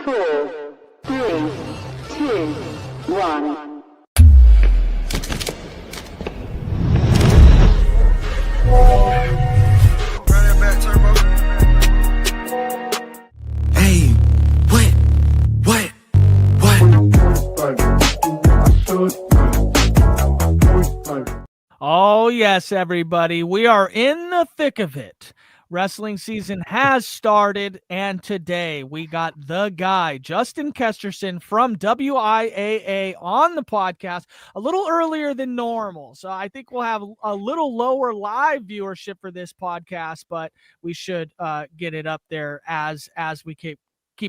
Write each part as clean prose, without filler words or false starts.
4, 3, 2, 1. Hey, what? Oh, yes, everybody. We are in the thick of it. Wrestling season has started, and today we got the guy, Justin Kesterson from WIAA on the podcast a little earlier than normal. So I think we'll have a little lower live viewership for this podcast, but we should get it up there as we keep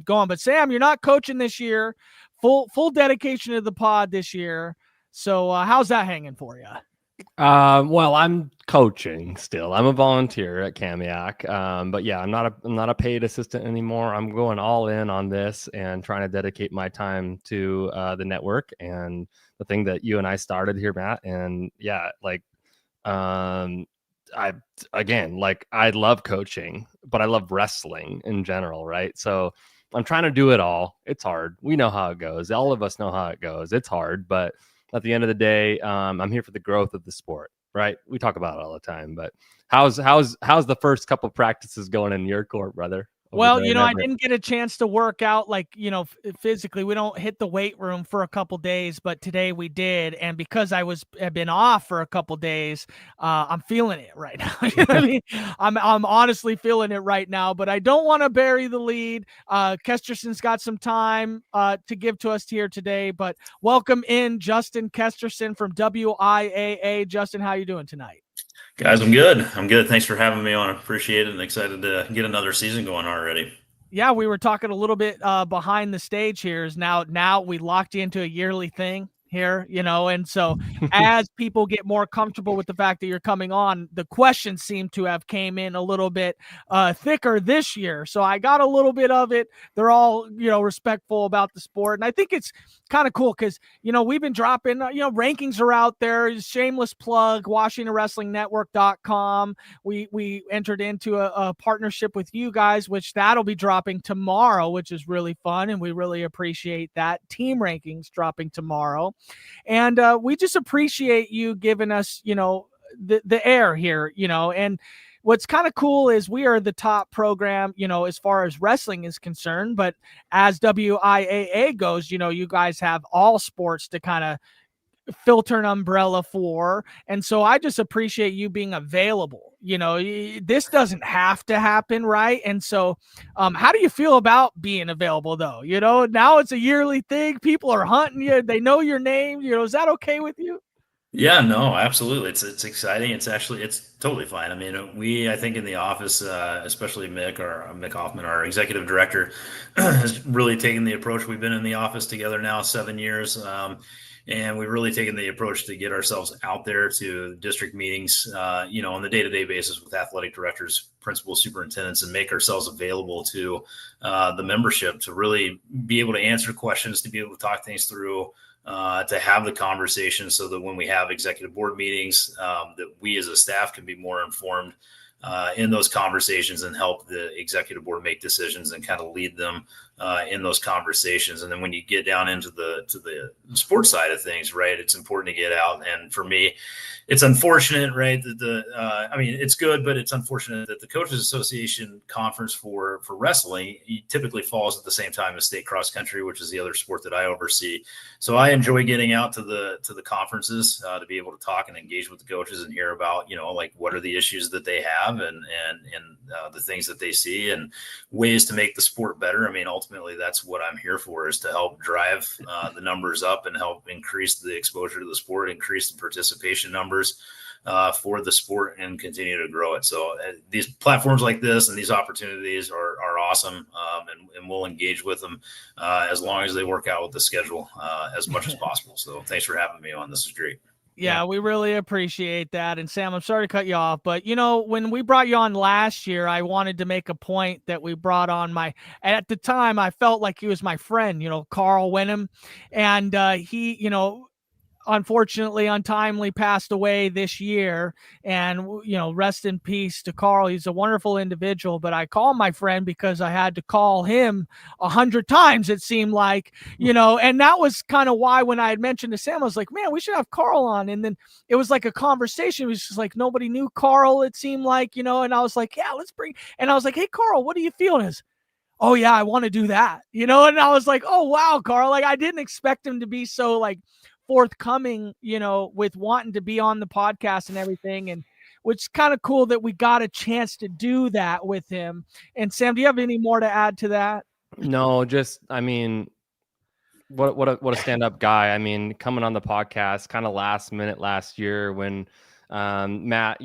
going. But Sam, you're not coaching this year. Full dedication to the pod this year. So how's that hanging for you? Well, I'm coaching still. I'm a volunteer at Kamiak. But yeah, I'm not a paid assistant anymore. I'm going all in on this and trying to dedicate my time to the network and the thing that you and I started here, Matt. And yeah, I love coaching, but I love wrestling in general, right? So I'm trying to do it all. It's hard. We know how it goes. All of us know how it goes. It's hard, but at the end of the day, I'm here for the growth of the sport, right? We talk about it all the time, but how's the first couple of practices going in your court, brother? Well, I didn't get a chance to work out physically. We don't hit the weight room for a couple days, but today we did. And because have been off for a couple days, I'm feeling it right now. You know what I mean? I'm honestly feeling it right now, but I don't want to bury the lead. Kesterson's got some time to give to us here today, but welcome in Justin Kesterson from WIAA. Justin, how you doing tonight? Guys, I'm good. Thanks for having me on. Appreciate it and excited to get another season going already. Yeah, we were talking a little bit behind the stage here. Now we locked you into a yearly thing here, and so as people get more comfortable with the fact that you're coming on, the questions seem to have came in a little bit thicker this year. So I got a little bit of it. They're all, respectful about the sport. And I think it's kind of cool because, we've been dropping, rankings are out there. Shameless plug, WashingtonWrestlingNetwork.com. We entered into a partnership with you guys, which that'll be dropping tomorrow, which is really fun. And we really appreciate that. Team rankings dropping tomorrow. And we just appreciate you giving us, the air here, and what's kind of cool is we are the top program, as far as wrestling is concerned. But as WIAA goes, you guys have all sports to kind of filter an umbrella for. And so I just appreciate you being available. This doesn't have to happen, right? And so how do you feel about being available though? Now it's a yearly thing. People are hunting you. They know your name. Is that okay with you? Yeah, no, absolutely. It's exciting. It's totally fine. I mean, I think in the office, especially Mick Hoffman, our executive director, has really taken the approach. We've been in the office together now 7 years. And we've really taken the approach to get ourselves out there to district meetings, on the day-to-day basis with athletic directors, principals, superintendents, and make ourselves available to the membership to really be able to answer questions, to be able to talk things through, to have the conversation so that when we have executive board meetings, that we as a staff can be more informed in those conversations and help the executive board make decisions and kind of lead them in those conversations. And then when you get down into the sports side of things, right, it's important to get out. And for me, it's unfortunate, right, that it's good, but it's unfortunate that the Coaches Association conference for wrestling typically falls at the same time as state cross country, which is the other sport that I oversee. So I enjoy getting out to the conferences to be able to talk and engage with the coaches and hear about, what are the issues that they have and the things that they see and ways to make the sport better. I mean, ultimately, that's what I'm here for, is to help drive the numbers up and help increase the exposure to the sport, increase the participation numbers for the sport, and continue to grow it. So these platforms like this and these opportunities are awesome, and we'll engage with them as long as they work out with the schedule as much as possible. So thanks for having me on. This is great. Yeah, we really appreciate that. And Sam, I'm sorry to cut you off, but when we brought you on last year, I wanted to make a point that we brought on at the time, I felt like he was my friend, Carl Wenham. And he, unfortunately untimely passed away this year, and rest in peace to Carl. He's a wonderful individual, but I call my friend because I had to call him 100 times, it seemed like, and that was kind of why when I had mentioned to Sam, I was like, man, we should have Carl on. And then it was like a conversation. It was just like nobody knew Carl, it seemed like, and I was like, yeah, let's bring, and I was like, hey Carl, what do you feel? And oh yeah, I want to do that, and I was like, oh wow, Carl, like I didn't expect him to be so like forthcoming, with wanting to be on the podcast and everything. And which is kind of cool that we got a chance to do that with him. And Sam, do you have any more to add to that? No, just, I mean, what a stand-up guy. I mean, coming on the podcast kind of last minute last year when Matt,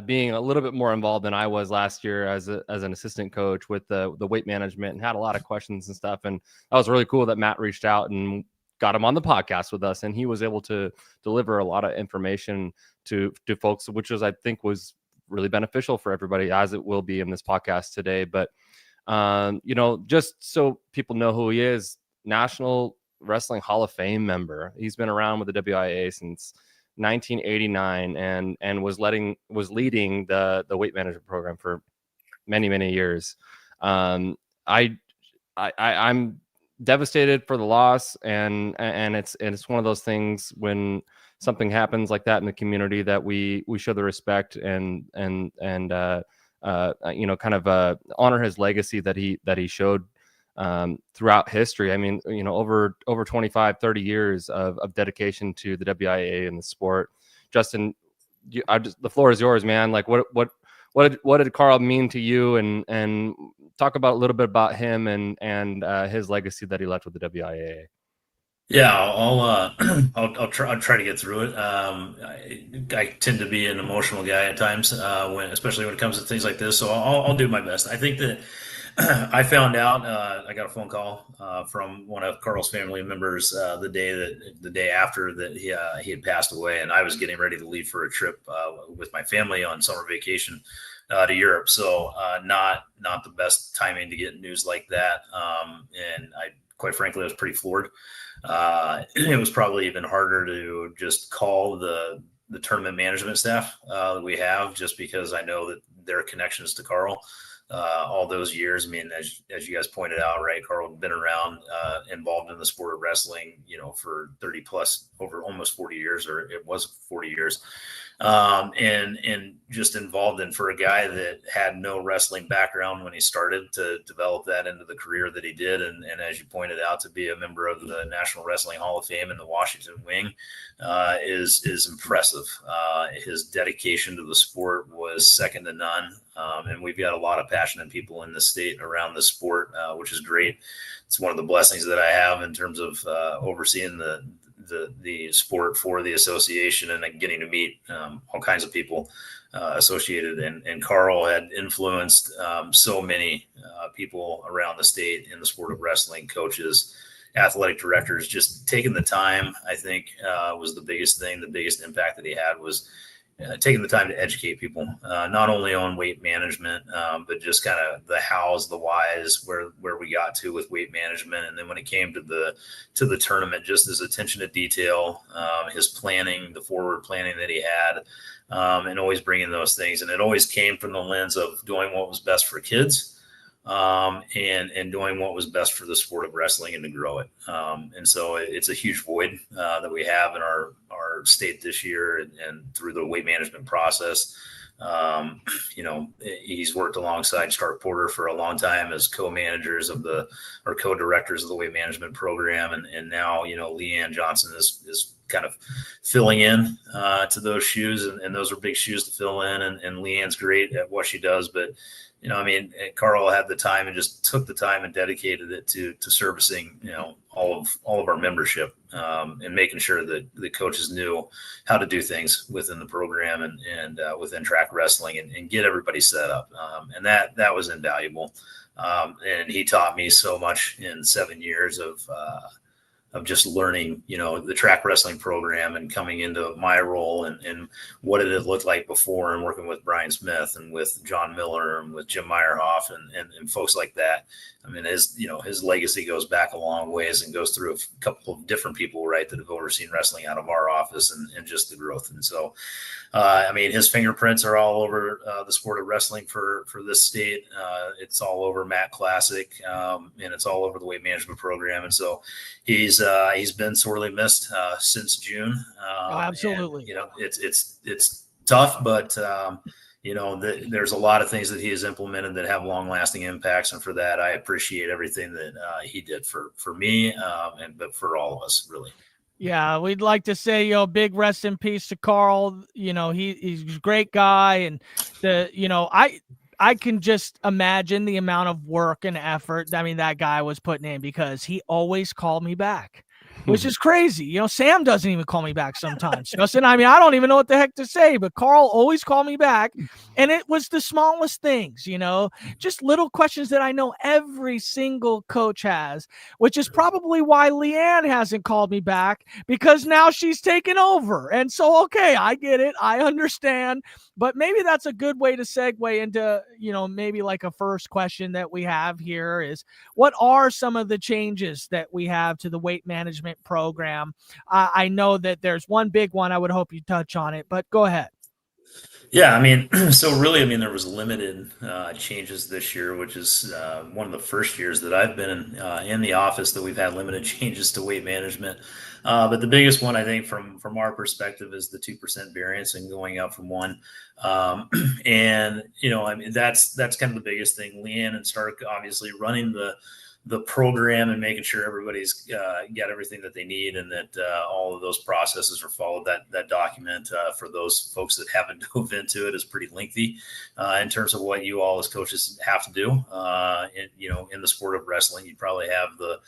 being a little bit more involved than I was last year as an assistant coach with the weight management, and had a lot of questions and stuff. And that was really cool that Matt reached out and got him on the podcast with us, and he was able to deliver a lot of information to folks, which I think was really beneficial for everybody, as it will be in this podcast today. But just so people know who he is, National Wrestling Hall of Fame member. He's been around with the WIAA since 1989 and was leading the weight management program for many years. I'm devastated for the loss, and it's one of those things when something happens like that in the community that we show the respect and kind of honor his legacy that he showed throughout history. I mean, over 25, 30 years of dedication to the WIAA and the sport. Justin, the floor is yours, man. Like what did Carl mean to you, and talk about a little bit about him and his legacy that he left with the WIAA. Yeah, I'll try to get through it. I tend to be an emotional guy at times, especially when it comes to things like this. So I'll do my best. I think that I found out. I got a phone call from one of Carl's family members the day after that he had passed away, and I was getting ready to leave for a trip with my family on summer vacation to Europe. So not the best timing to get news like that. And I, quite frankly, I was pretty floored. It was probably even harder to just call the tournament management staff that we have, just because I know that their connections to Carl all those years. I mean, as you guys pointed out, right, Carl had been around, involved in the sport of wrestling, for 30 plus, over almost 40 years, or it was 40 years. And just involved in, for a guy that had no wrestling background when he started, to develop that into the career that he did. And as you pointed out, to be a member of the National Wrestling Hall of Fame in the Washington wing is impressive. His dedication to the sport was second to none. And we've got a lot of passionate people in the state around the sport, which is great. It's one of the blessings that I have in terms of overseeing the sport for the association, and getting to meet all kinds of people associated. And Carl had influenced so many people around the state in the sport of wrestling, coaches, athletic directors. Just taking the time, I think, was the biggest thing. The biggest impact that he had was taking the time to educate people, not only on weight management, but just kind of the hows, the whys, where we got to with weight management. And then when it came to the tournament, just his attention to detail, his planning, the forward planning that he had, and always bringing those things. And it always came from the lens of doing what was best for kids, and doing what was best for the sport of wrestling and to grow it. And so it's a huge void that we have in our state this year, and through the weight management process. He's worked alongside Stark Porter for a long time as co-managers or co-directors of the weight management program. And now, Leanne Johnson is kind of filling in to those shoes, and those are big shoes to fill in. And Leanne's great at what she does, but Carl had the time and just took the time and dedicated it to servicing, all of our membership, and making sure that the coaches knew how to do things within the program and within track wrestling, and get everybody set up. And that was invaluable. And he taught me so much in 7 years just learning, the track wrestling program and coming into my role and what it had looked like before, and working with Brian Smith and with John Miller and with Jim Meyerhoff and folks like that. I mean, his legacy goes back a long ways and goes through a couple of different people, right, that have overseen wrestling out of our office and just the growth. And so, I mean, his fingerprints are all over the sport of wrestling for this state. It's all over Matt Classic, and it's all over the weight management program. And so he's been sorely missed since June. Absolutely. And, it's tough, but there's a lot of things that he has implemented that have long-lasting impacts, and for that, I appreciate everything that he did for me, but for all of us, really. Yeah, we'd like to say, big rest in peace to Carl. He's a great guy, and I can just imagine the amount of work and effort that guy was putting in, because he always called me back, which is crazy. Sam doesn't even call me back sometimes. Justin, I don't even know what the heck to say, but Carl always called me back. And it was the smallest things, just little questions that I know every single coach has, which is probably why Leanne hasn't called me back, because now she's taken over. And so, okay, I get it. I understand. But maybe that's a good way to segue into, maybe like a first question that we have here is, what are some of the changes that we have to the weight management program? I know that there's one big one. I would hope you touch on it, but go ahead. Yeah, so really, there was limited changes this year, which is one of the first years that I've been in the office that we've had limited changes to weight management. But the biggest one, I think, from our perspective, is the 2% variance and going up from 1. And that's kind of the biggest thing. Leanne and Stark obviously running the program and making sure everybody's got everything that they need, and that all of those processes are followed. That document, for those folks that haven't dove into it, is pretty lengthy in terms of what you all as coaches have to do. In the sport of wrestling, you probably have the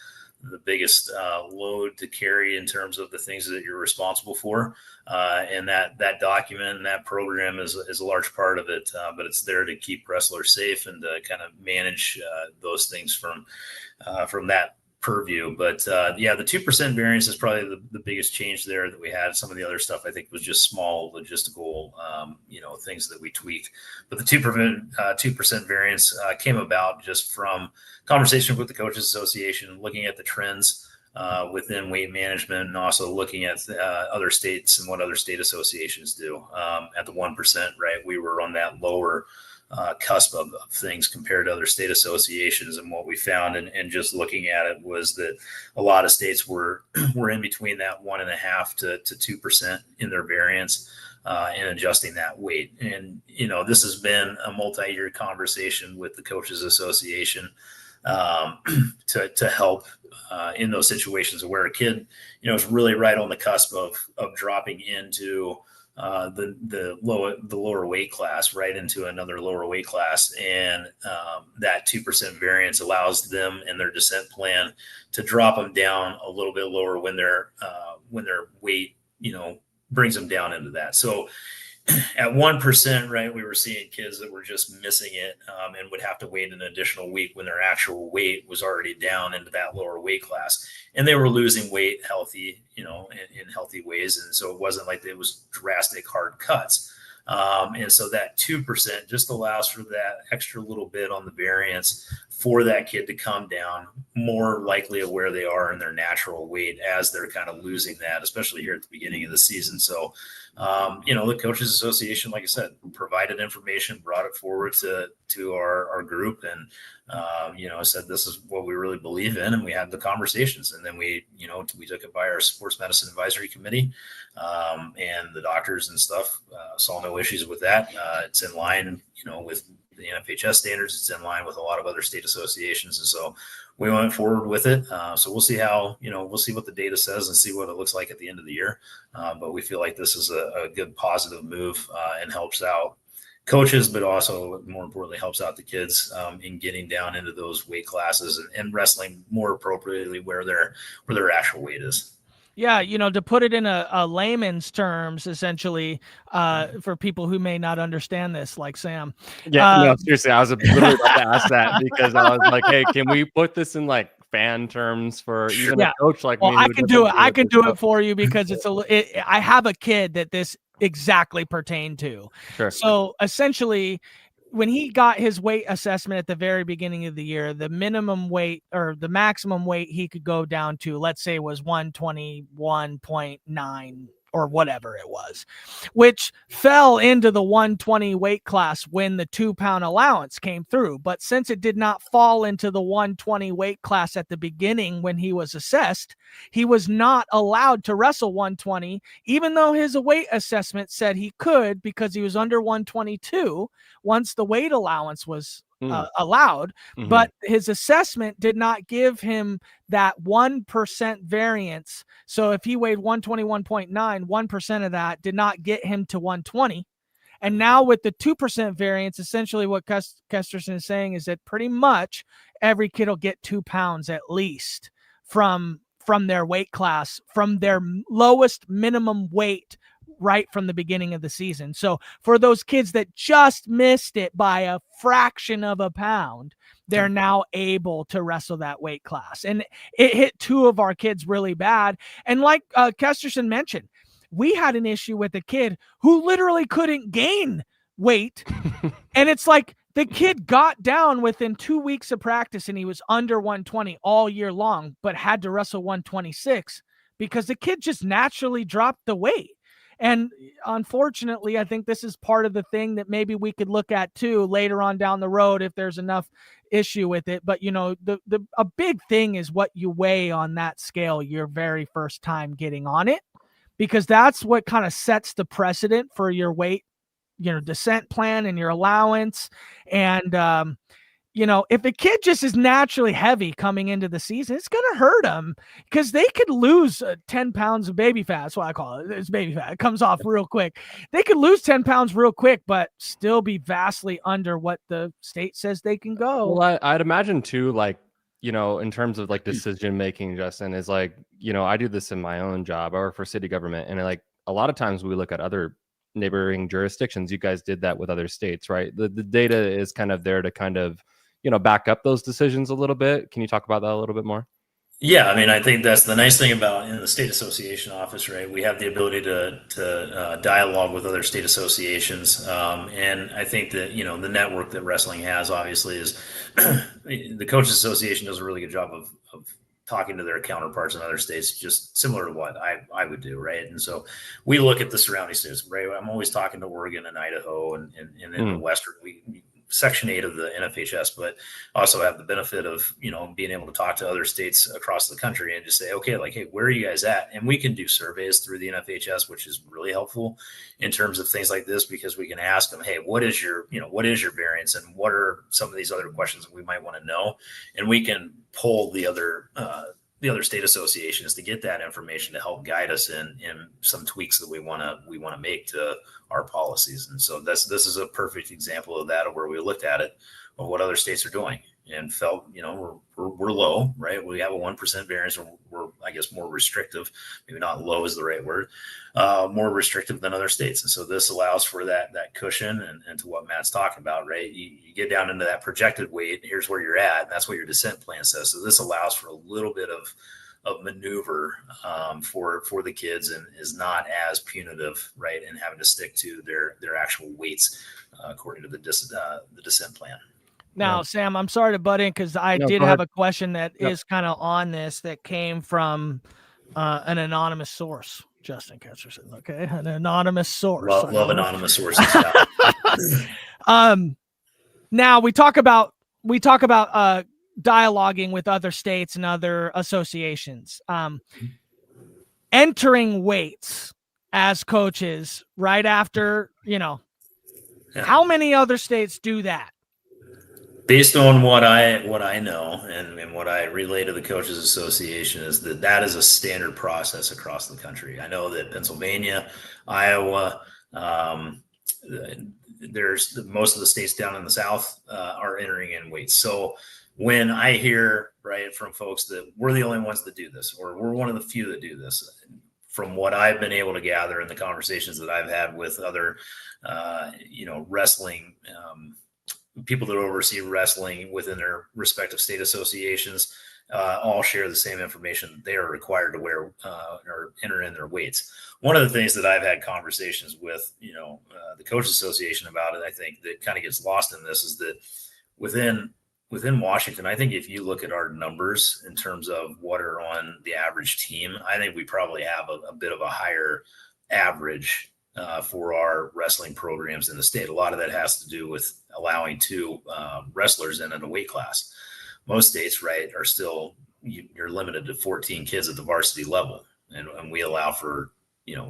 biggest load to carry in terms of the things that you're responsible for. And that document and that program is a large part of it, but it's there to keep wrestlers safe and to kind of manage those things from that purview. But the 2% variance is probably the biggest change there that we had. Some of the other stuff, I think, was just small logistical, things that we tweaked. But the 2% variance came about just from conversation with the Coaches Association, looking at the trends within weight management, and also looking at other states and what other state associations do. At the 1%, right, we were on that lower cusp of things compared to other state associations. And what we found, and just looking at it, was that a lot of states were in between that 1.5% to 2% in their variance, and adjusting that weight. And, this has been a multi-year conversation with the Coaches Association to help in those situations where a kid, is really right on the cusp of dropping into the lower weight class, right into another lower weight class. And that 2% variance allows them in their descent plan to drop them down a little bit lower when their weight, brings them down into that. So at 1%, right, we were seeing kids that were just missing it, and would have to wait an additional week when their actual weight was already down into that lower weight class. And they were losing weight healthy, in healthy ways. And so it wasn't like it was drastic hard cuts. And so that 2% just allows for that extra little bit on the variance for that kid to come down more likely of where they are in their natural weight as they're kind of losing that, especially here at the beginning of the season. So, the Coaches Association, like I said, provided information, brought it forward to our group, and said, this is what we really believe in, and we had the conversations. And then we took it by our Sports Medicine Advisory Committee, and the doctors and stuff saw no issues with that. It's in line, with the NFHS standards. It's in line with a lot of other state associations, and so we went forward with it. So we'll see how, we'll see what the data says and see what it looks like at the end of the year. But we feel like this is a good positive move, and helps out coaches, but also more importantly helps out the kids in getting down into those weight classes and wrestling more appropriately where their actual weight is. Yeah, to put it in a layman's terms, essentially, for people who may not understand this, like Sam. Yeah, no, seriously, I was literally about to ask that, because I was like, hey, can we put this in like fan terms for even Yeah. a coach like Well, me. I who can doesn't do it. I with can this do stuff. it for you because I have a kid that this exactly pertained to. Sure. So essentially, when he got his weight assessment at the very beginning of the year, the minimum weight or the maximum weight he could go down to, let's say, was 121.9 or whatever it was, which fell into the 120 weight class when the 2-pound allowance came through. But since it did not fall into the 120 weight class at the beginning when he was assessed, he was not allowed to wrestle 120, even though his weight assessment said he could because he was under 122 once the weight allowance was allowed. Mhm. But his assessment did not give him that 1% variance. So if he weighed 121.9, 1% of that did not get him to 120. And now with the 2% variance, essentially what Kesterson is saying is that pretty much every kid will get 2 pounds at least from their weight class, from their lowest minimum weight right from the beginning of the season. So for those kids that just missed it by a fraction of a pound, they're now able to wrestle that weight class. And it hit 2 of our kids really bad. And like Kesterson mentioned, we had an issue with a kid who literally couldn't gain weight. And it's like the kid got down within 2 weeks of practice and he was under 120 all year long, but had to wrestle 126 because the kid just naturally dropped the weight. And unfortunately, I think this is part of the thing that maybe we could look at too later on down the road if there's enough issue with it. But, you know, a big thing is what you weigh on that scale your very first time getting on it, because that's what kind of sets the precedent for your weight, you know, descent plan and your allowance. And, you know, if a kid just is naturally heavy coming into the season, it's going to hurt them because they could lose 10 pounds of baby fat. That's what I call it. It's baby fat. It comes off real quick. They could lose 10 pounds real quick, but still be vastly under what the state says they can go. Well, I'd imagine too, like, you know, in terms of like decision making, Justin, is like, you know, I do this in my own job. I work for city government, and like a lot of times we look at other neighboring jurisdictions. You guys did that with other states, right? The data is kind of there to kind of, you know, back up those decisions a little bit. Can you talk about that a little bit more? Yeah, I mean, I think that's the nice thing about in the state association office, right? We have the ability to dialogue with other state associations, and I think that, you know, the network that wrestling has obviously is the coaches association does a really good job of talking to their counterparts in other states, just similar to what I would do, right? And so we look at the surrounding states, right? I'm always talking to Oregon and Idaho and in the Western, Section 8 of the NFHS, but also have the benefit of, you know, being able to talk to other states across the country and just say, okay, like, hey, where are you guys at? And we can do surveys through the NFHS, which is really helpful in terms of things like this, because we can ask them, hey, what is your variance, and what are some of these other questions that we might want to know? And we can pull the other state associations to get that information to help guide us in some tweaks that we want to make to our policies. And so this is a perfect example of that, of where we looked at it, of what other states are doing, and felt, you know, we're low, right? We have a 1% variance, or we're, I guess, more restrictive. Maybe not low is the right word, more restrictive than other states. And so this allows for that cushion, and to what Matt's talking about, right? You get down into that projected weight, here's where you're at, and that's what your descent plan says. So this allows for a little bit of maneuver for the kids, and is not as punitive, right? And having to stick to their actual weights according to the descent plan. Now, Sam, I'm sorry to butt in because I did have a question that is kind of on this, that came from an anonymous source, Justin Kesterson. Okay, an anonymous source. Love anonymous sources. Now we talk about dialoguing with other states and other associations, entering weights as coaches right after, you know, how many other states do that? Based on what I know and what I relay to the Coaches Association, is that is a standard process across the country. I know that Pennsylvania, Iowa, there's most of the states down in the South are entering in weights. So when I hear, right, from folks that we're the only ones that do this, or we're one of the few that do this, from what I've been able to gather in the conversations that I've had with other, wrestling people that oversee wrestling within their respective state associations, all share the same information they are required to wear or enter in their weights. One of the things that I've had conversations with, the Coaches Association about it, I think that kind of gets lost in this is that within Washington, I think if you look at our numbers in terms of what are on the average team, I think we probably have a bit of a higher average for our wrestling programs in the state. A lot of that has to do with allowing 2 wrestlers in a weight class. Most states, right, are still, you're limited to 14 kids at the varsity level. And we allow for,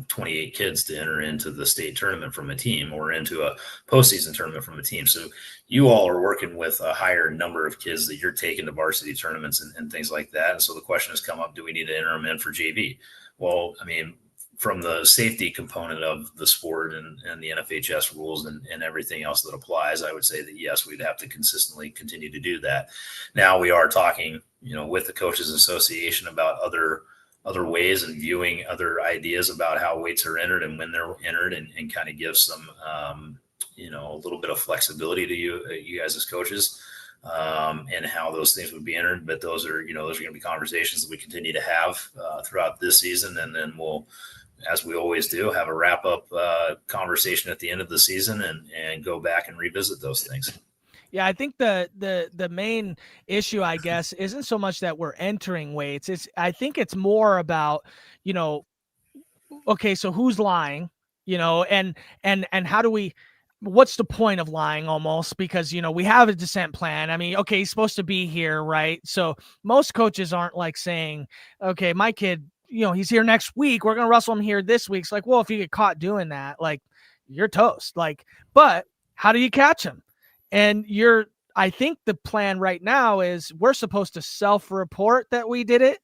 28 kids to enter into the state tournament from a team or into a postseason tournament from a team. So you all are working with a higher number of kids that you're taking to varsity tournaments and things like that. And so the question has come up, do we need to enter them in for JV? Well, I mean, from the safety component of the sport and the NFHS rules and everything else that applies, I would say that yes, we'd have to consistently continue to do that. Now we are talking, with the Coaches Association about other ways and viewing other ideas about how weights are entered and when they're entered and kind of give some, a little bit of flexibility to you guys as coaches and how those things would be entered. But those are going to be conversations that we continue to have throughout this season. And then we'll, as we always do, have a wrap up conversation at the end of the season and go back and revisit those things. Yeah, I think the main issue, I guess, isn't so much that we're entering weights. I think it's more about, okay, so who's lying, and how do we, what's the point of lying almost? Because, we have a descent plan. I mean, okay, he's supposed to be here, right? So most coaches aren't like saying, okay, my kid, he's here next week. We're going to wrestle him here this week. It's like, well, if you get caught doing that, like, you're toast. Like, but how do you catch him? And I think the plan right now is we're supposed to self-report that we did it.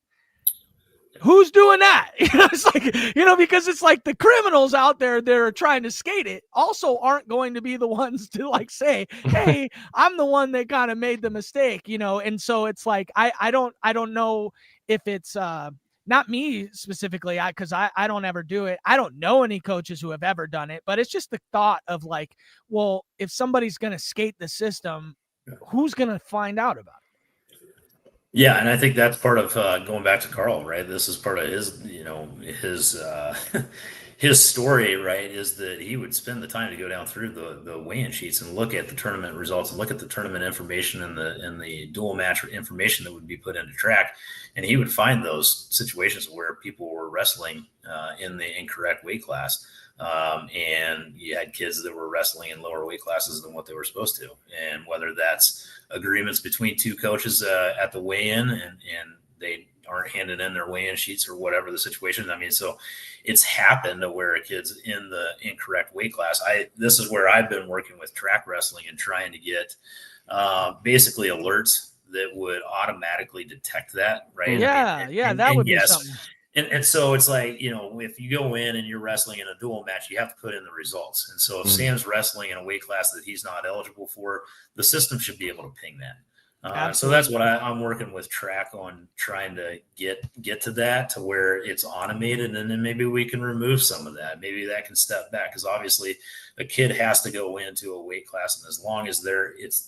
Who's doing that? It's like, because it's like the criminals out there that are trying to skate it also aren't going to be the ones to like say, hey, I'm the one that kind of made the mistake, And so it's like, I don't know if it's, not me specifically, because I don't ever do it. I don't know any coaches who have ever done it, but it's just the thought of like, well, if somebody's going to skate the system, who's going to find out about it? Yeah, and I think that's part of going back to Carl, right? This is part of his, his story, right? Is that he would spend the time to go down through the weigh-in sheets and look at the tournament results and look at the tournament information and the dual match information that would be put into track, and he would find those situations where people were wrestling in the incorrect weight class. And you had kids that were wrestling in lower weight classes than what they were supposed to. And whether that's agreements between 2 coaches at the weigh-in and they aren't handing in their weigh-in sheets or whatever the situation. I mean, so it's happened to where a kid's in the incorrect weight class. This is where I've been working with track wrestling and trying to get basically alerts that would automatically detect that, right? Yeah, that would be something. And so it's like, if you go in and you're wrestling in a dual match, you have to put in the results. And so if Sam's wrestling in a weight class that he's not eligible for, the system should be able to ping that. So that's what I'm working with track on, trying to get to that, to where it's automated, and then maybe we can remove some of that. Maybe that can step back, because obviously a kid has to go into a weight class, and as long as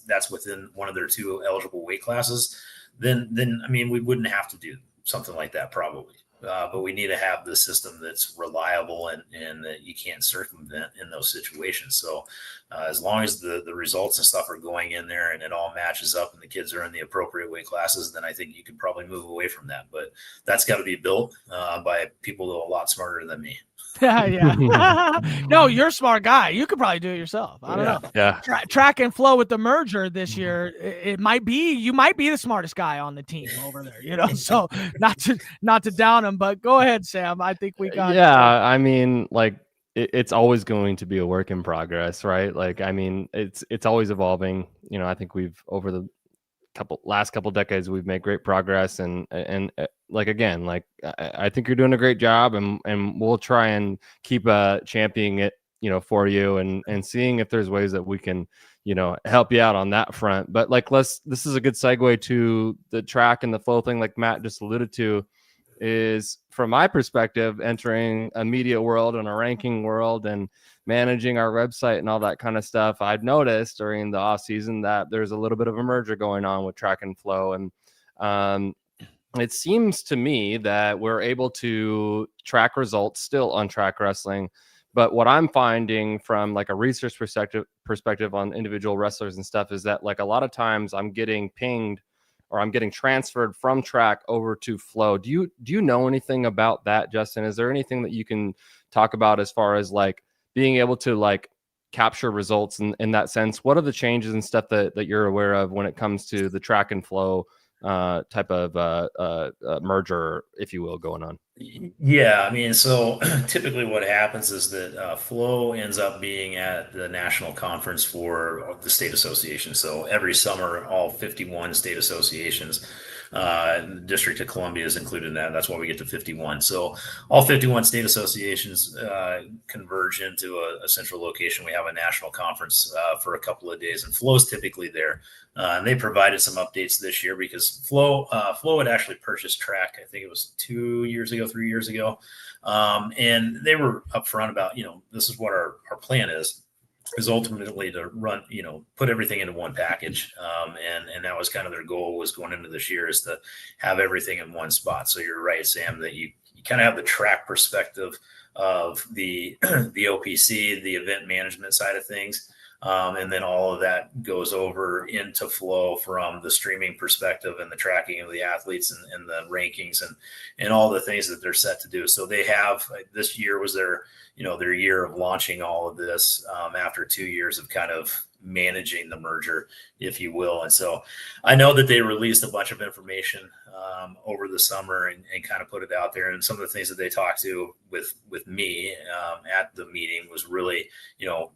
that's within one of their 2 eligible weight classes, then I mean, we wouldn't have to do something like that probably. But we need to have the system that's reliable and that you can't circumvent in those situations. So as long as the results and stuff are going in there and it all matches up and the kids are in the appropriate weight classes, then I think you could probably move away from that. But that's got to be built by people that are a lot smarter than me. Yeah. No, you're a smart guy. You could probably do it yourself. I don't know. Yeah. Track and flow with the merger this year, you might be the smartest guy on the team over there, so not to down him, but go ahead, Sam. I think we got I mean, like, it's always going to be a work in progress, right? Like, I mean, it's always evolving. I think we've, over the last couple decades, we've made great progress, and like, again, like, I think you're doing a great job, and we'll try and keep championing it, for you, and seeing if there's ways that we can, help you out on that front. But like, this is a good segue to the track and the flow thing, like Matt just alluded to. Is, from my perspective, entering a media world and a ranking world and managing our website and all that kind of stuff, I've noticed during the off season that there's a little bit of a merger going on with track and flow. And it seems to me that we're able to track results still on track wrestling. But what I'm finding from like a research perspective on individual wrestlers and stuff is that like a lot of times I'm getting pinged or I'm getting transferred from track over to flow. Do you know anything about that, Justin? Is there anything that you can talk about as far as like being able to like capture results in that sense? What are the changes and stuff that you're aware of when it comes to the track and flow type of merger, if you will, going on? Yeah, I mean, so typically what happens is that Flow ends up being at the national conference for the state association. So every summer, all 51 state associations, the District of Columbia is included in that. That's why we get to 51. So all 51 state associations converge into a central location. We have a national conference for a couple of days, and Flow's typically there. And they provided some updates this year because Flow had actually purchased track. I think it was 2 years ago, 3 years ago. And they were upfront about, this is what our plan is ultimately to run, put everything into one package. And that was kind of their goal was going into this year is to have everything in one spot. So you're right, Sam, that you kind of have the track perspective of the OPC, the event management side of things. And then all of that goes over into Flow from the streaming perspective and the tracking of the athletes and the rankings and all the things that they're set to do. So they have, this year was their year of launching all of this after 2 years of kind of managing the merger, if you will. And so I know that they released a bunch of information over the summer and kind of put it out there. And some of the things that they talked to with me at the meeting was really,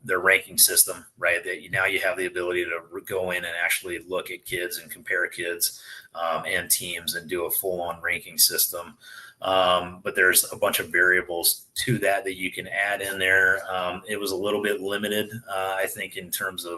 their ranking system, right? That now you have the ability to go in and actually look at kids and compare kids and teams and do a full-on ranking system. But there's a bunch of variables to that you can add in there. It was a little bit limited, I think, in terms of,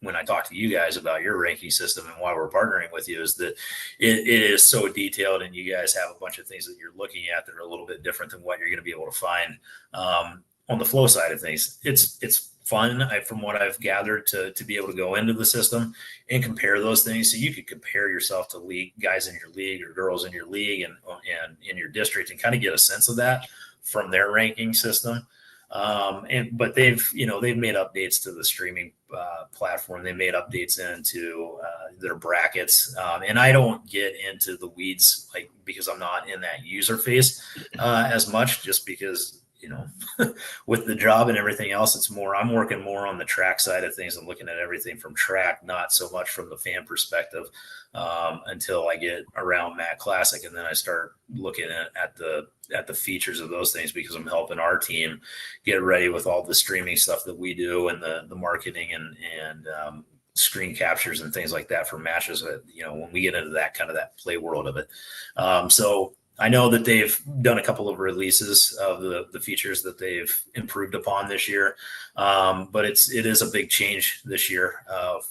when I talk to you guys about your ranking system and why we're partnering with you is that it is so detailed and you guys have a bunch of things that you're looking at that are a little bit different than what you're going to be able to find on the Flow side of things. It's fun from what I've gathered to be able to go into the system and compare those things. So you could compare yourself to league guys in your league or girls in your league and in your district and kind of get a sense of that from their ranking system. But they've made updates to the streaming platform. They made updates into their brackets. And I don't get into the weeds, because I'm not in that user phase as much, just because, with the job and everything else, I'm working more on the track side of things and looking at everything from track, not so much from the fan perspective until I get around Matt Classic. And then I start looking at the features of those things because I'm helping our team get ready with all the streaming stuff that we do and the marketing and screen captures and things like that for matches. When we get into that kind of that play world of it. So I know that they've done a couple of releases of the features that they've improved upon this year, but it is a big change this year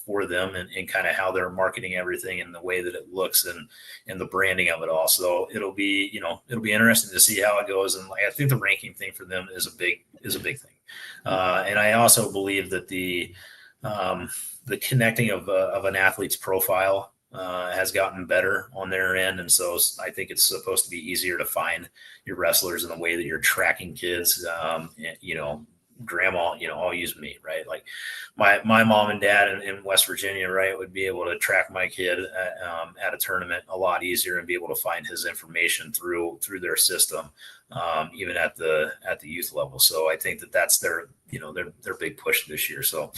for them and kind of how they're marketing everything and the way that it looks and the branding of it all. So it'll be interesting to see how it goes. And I think the ranking thing for them is a big thing. And I also believe that the connecting of an athlete's profile has gotten better on their end. And so I think it's supposed to be easier to find your wrestlers in the way that you're tracking kids. Grandma, I'll use me, right? Like my mom and dad in West Virginia, right, would be able to track my kid at a tournament a lot easier and be able to find his information through their system, even at the youth level. So I think that's their big push this year. So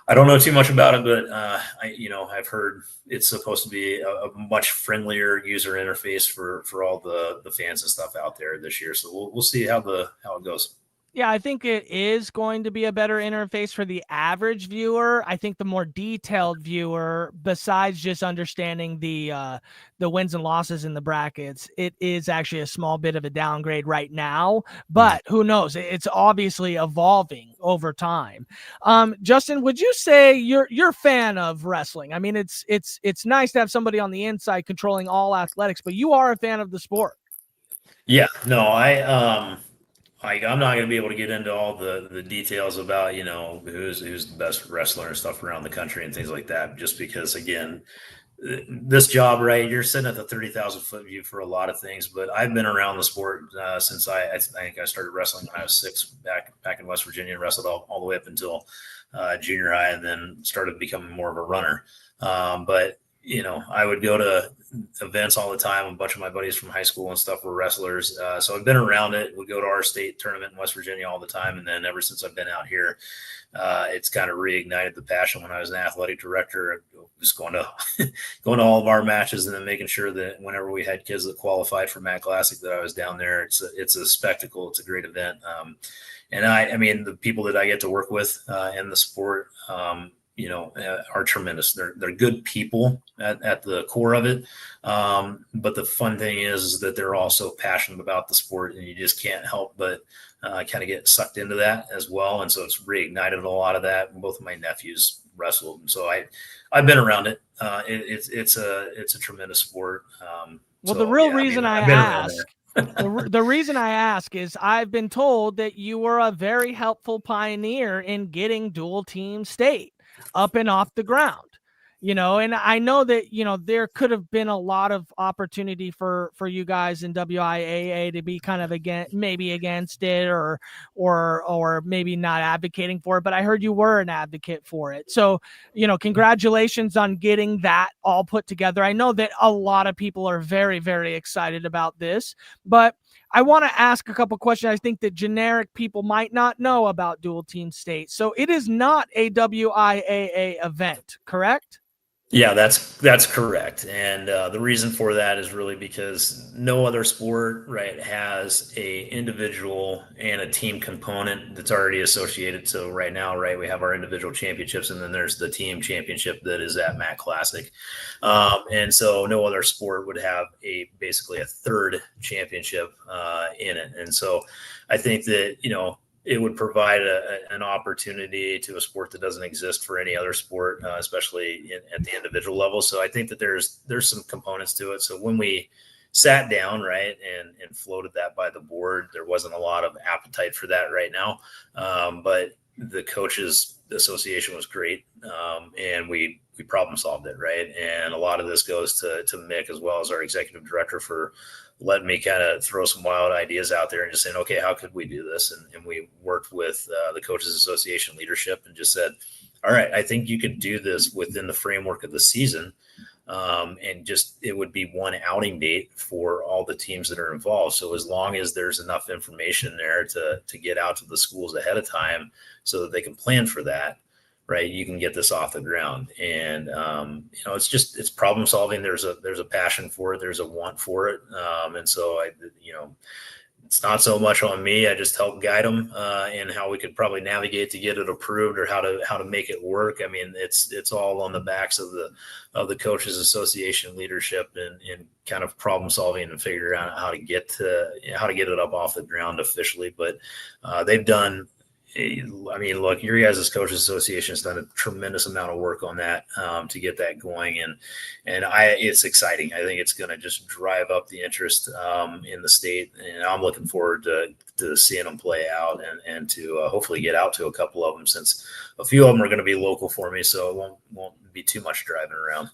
I don't know too much about it, but I've heard it's supposed to be a much friendlier user interface for all the fans and stuff out there this year. So we'll see how it goes. Yeah, I think it is going to be a better interface for the average viewer. I think the more detailed viewer, besides just understanding the wins and losses in the brackets, it is actually a small bit of a downgrade right now. But who knows? It's obviously evolving over time. Justin, would you say you're a fan of wrestling? I mean, it's nice to have somebody on the inside controlling all athletics, but you are a fan of the sport. Yeah, no, I'm not going to be able to get into all the details about, who's the best wrestler and stuff around the country and things like that, just because, again, this job, right? You're sitting at the 30,000 foot view for a lot of things, but I've been around the sport since I think I started wrestling when I was 6 back in West Virginia, and wrestled all the way up until junior high, and then started becoming more of a runner. But I would go to events all the time. A bunch of my buddies from high school and stuff were wrestlers. So I've been around it. We go to our state tournament in West Virginia all the time. And then ever since I've been out here, it's kind of reignited the passion. When I was an athletic director, just going to going to all of our matches, and then making sure that whenever we had kids that qualified for Matt Classic, that I was down there. It's a spectacle. It's a great event. And I mean, the people that I get to work with in the sport, are tremendous. They're good people at the core of it. But the fun thing is that they're also passionate about the sport, and you just can't help but kind of get sucked into that as well. And so it's reignited a lot of that. Both of my nephews wrestled, and so I've been around it. It's a tremendous sport. The reason I ask. The reason I ask is I've been told that you were a very helpful pioneer in getting dual team state up and off the ground, and I know that, there could have been a lot of opportunity for you guys in WIAA to be kind of maybe against it or maybe not advocating for it, but I heard you were an advocate for it. So, congratulations on getting that all put together. I know that a lot of people are very, very excited about this, but I want to ask a couple questions I think that generic people might not know about dual team state. So it is not a WIAA event, correct? Yeah, that's correct. And the reason for that is really because no other sport, right, has a individual and a team component that's already associated. So right now, right, we have our individual championships, and then there's the team championship that is at Matt Classic. And so no other sport would have basically a third championship in it. And so I think that, it would provide an opportunity to a sport that doesn't exist for any other sport, especially at the individual level. So I think that there's some components to it. So when we sat down, right, and floated that by the board, there wasn't a lot of appetite for that right now. But the Coaches Association was great, and we problem solved it, right? And a lot of this goes to Mick, as well as our executive director, for letting me kind of throw some wild ideas out there and just saying, okay, how could we do this? And we worked with the Coaches Association leadership and just said, all right, I think you could do this within the framework of the season. And just, it would be one outing date for all the teams that are involved. So as long as there's enough information there to get out to the schools ahead of time so that they can plan for that, right, you can get this off the ground. And it's problem solving. There's a passion for it. There's a want for it. And so it's not so much on me. I just help guide them in how we could probably navigate to get it approved, or how to make it work. I mean, it's all on the backs of the Coaches Association leadership and kind of problem solving and figuring out how to get it up off the ground officially. But they've done. I mean, look, your guys' Coaches Association has done a tremendous amount of work on that to get that going, and it's exciting. I think it's going to just drive up the interest in the state, and I'm looking forward to seeing them play out and to hopefully get out to a couple of them, since a few of them are going to be local for me, so it won't be too much driving around.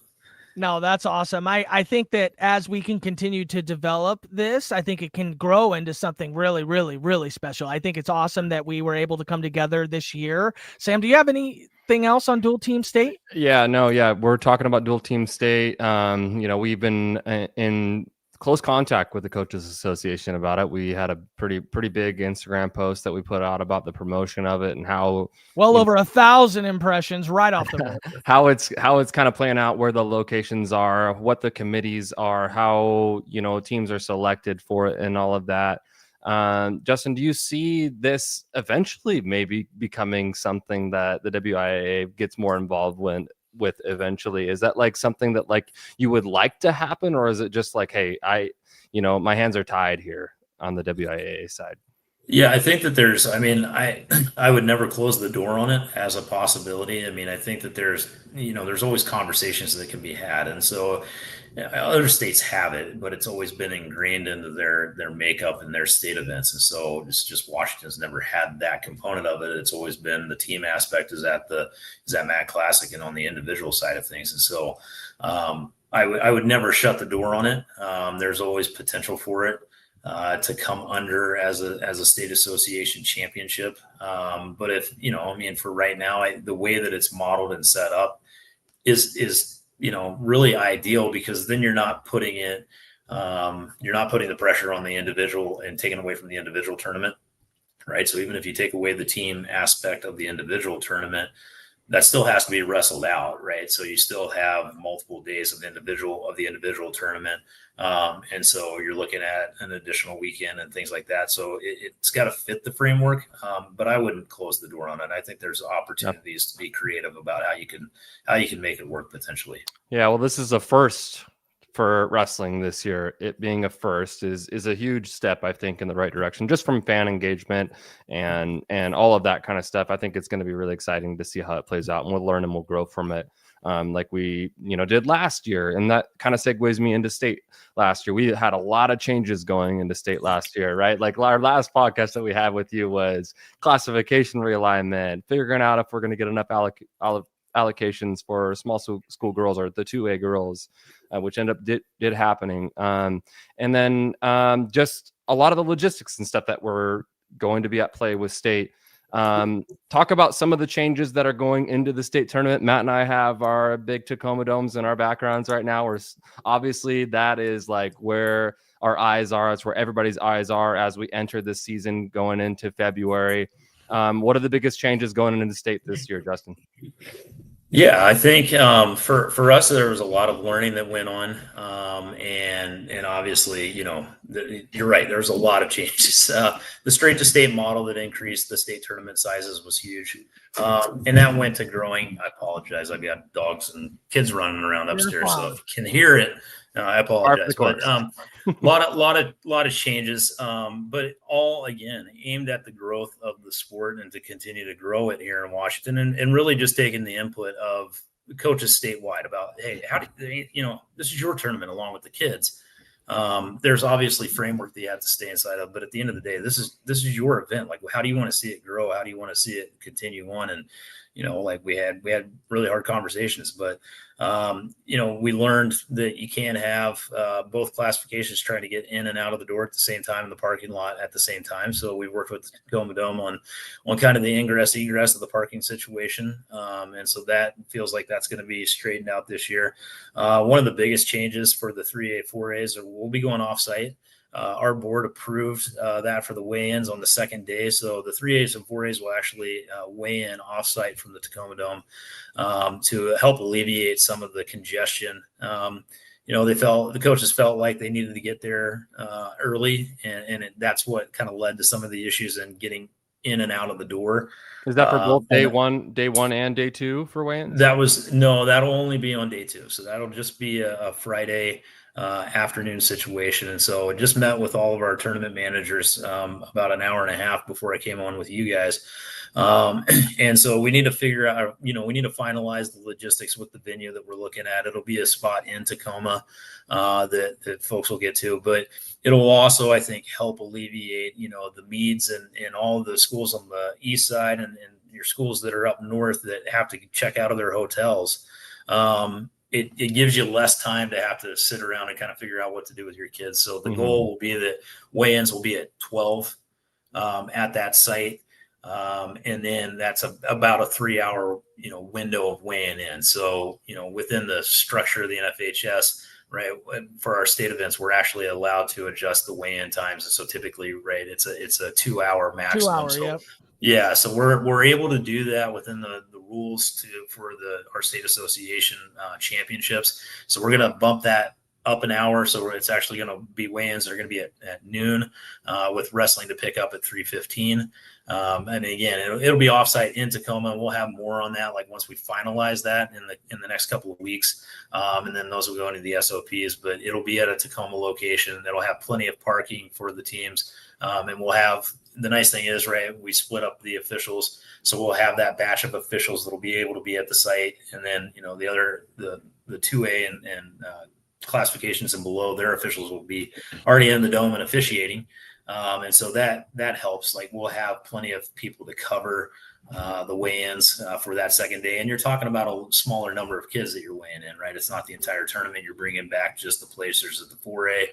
No, that's awesome. I think that as we can continue to develop this, I think it can grow into something really, really, really special. I think it's awesome that we were able to come together this year. Sam, do you have anything else on dual team state? Yeah, we're talking about dual team state. We've been in close contact with the Coaches Association about it. We had a pretty big Instagram post that we put out about the promotion of it and how over 1,000 impressions right off the bat. how it's kind of playing out, where the locations are, what the committees are, how teams are selected for it, and all of that. Justin, do you see this eventually maybe becoming something that the WIAA gets more involved with eventually? Is that like something that like you would like to happen, or is it just like, hey, my hands are tied here on the WIAA side? Yeah, I think that I would never close the door on it as a possibility. I mean, I think that there's always conversations that can be had. And so other states have it, but it's always been ingrained into their makeup and their state events. And so it's just Washington's never had that component of it. It's always been the team aspect is at Matt Classic and on the individual side of things. And so I would never shut the door on it. There's always potential for it to come under as a state association championship. But if, I mean, for right now, the way that it's modeled and set up is really ideal, because then you're not putting the pressure on the individual and taking away from the individual tournament, right? So even if you take away the team aspect of the individual tournament, that still has to be wrestled out, right? So you still have multiple days of the individual tournament. And so you're looking at an additional weekend and things like that. So it's got to fit the framework, but I wouldn't close the door on it. I think there's opportunities to be creative about how you can make it work potentially. Yeah. Well, this is a first for wrestling this year. It being a first is a huge step, I think, in the right direction, just from fan engagement and all of that kind of stuff. I think it's going to be really exciting to see how it plays out, and we'll learn and we'll grow from it. Like we, did last year. And that kind of segues me into state last year. We had a lot of changes going into state last year, right? Like our last podcast that we had with you was classification realignment, figuring out if we're going to get enough allocations for small school girls or the 2A girls, which did happening. And then just a lot of the logistics and stuff that were going to be at play with state. Talk about some of the changes that are going into the state tournament. Matt and I have our big Tacoma domes in our backgrounds right now. Where obviously that is like where our eyes are. It's where everybody's eyes are as we enter this season going into February. What are the biggest changes going into the state this year, Justin? Yeah, I think for us, there was a lot of learning that went on. And obviously, you're right. There's a lot of changes. The straight to state model that increased the state tournament sizes was huge. And that went to growing. I apologize. I've got dogs and kids running around upstairs. So if you can hear it, I apologize. But lot of changes, but all again aimed at the growth of the sport and to continue to grow it here in Washington, and really just taking the input of coaches statewide about, hey, how do this is your tournament along with the kids. There's obviously framework that you have to stay inside of, but at the end of the day, this is your event. Like, how do you want to see it grow? How do you want to see it continue on? And like we had really hard conversations, but we learned that you can't have both classifications trying to get in and out of the door at the same time in the parking lot at the same time. So we worked with Tacoma Dome on kind of the ingress egress of the parking situation, and so that feels like that's going to be straightened out this year. One of the biggest changes for the 3A 4As we'll be going off site. Our board approved that for the weigh-ins on the second day. So the 3As and 4As will actually weigh in off-site from the Tacoma Dome to help alleviate some of the congestion. The coaches felt like they needed to get there early, and that's what kind of led to some of the issues in getting in and out of the door. Is that for both day one and day two for weigh-ins? That'll only be on day two. So that'll just be a Friday afternoon situation. And so I just met with all of our tournament managers about an hour and a half before I came on with you guys. And so we need to figure out, we need to finalize the logistics with the venue that we're looking at. It'll be a spot in Tacoma that folks will get to, but it'll also, I think, help alleviate, the Meads and all the schools on the east side and your schools that are up north that have to check out of their hotels. It gives you less time to have to sit around and kind of figure out what to do with your kids. So the goal will be that weigh-ins will be at 12 at that site. And then that's about a 3-hour, window of weighing in. So, within the structure of the NFHS, right, for our state events, we're actually allowed to adjust the weigh-in times. And so typically, right, it's a 2-hour maximum. 2 hour, yep. Yeah, so we're able to do that within the rules for our state association championships. So we're going to bump that up an hour. So it's actually going to be weigh-ins that are going to be at noon with wrestling to pick up at 3:15. And again, it'll be offsite in Tacoma. We'll have more on that, like once we finalize that in the next couple of weeks. And then those will go into the SOPs, but it'll be at a Tacoma location. That'll have plenty of parking for the teams. And we'll have, the nice thing is, right, we split up the officials. So we'll have that batch of officials that'll be able to be at the site. And then, the 2A and classifications and below, their officials will be already in the dome and officiating. And so that helps. Like, we'll have plenty of people to cover the weigh-ins for that second day. And you're talking about a smaller number of kids that you're weighing in, right? It's not the entire tournament. You're bringing back just the placers at the 4A.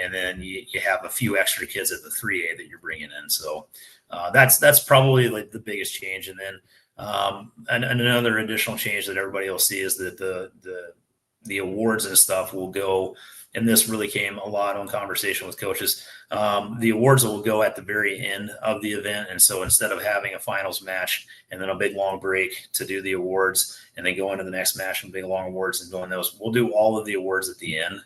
And then you have a few extra kids at the 3A that you're bringing in. So that's probably like the biggest change. And then and another additional change that everybody will see is that the awards and stuff will go, and this really came a lot on conversation with coaches. The awards will go at the very end of the event. And so instead of having a finals match and then a big long break to do the awards and then go into the next match and big long awards and doing those, we'll do all of the awards at the end,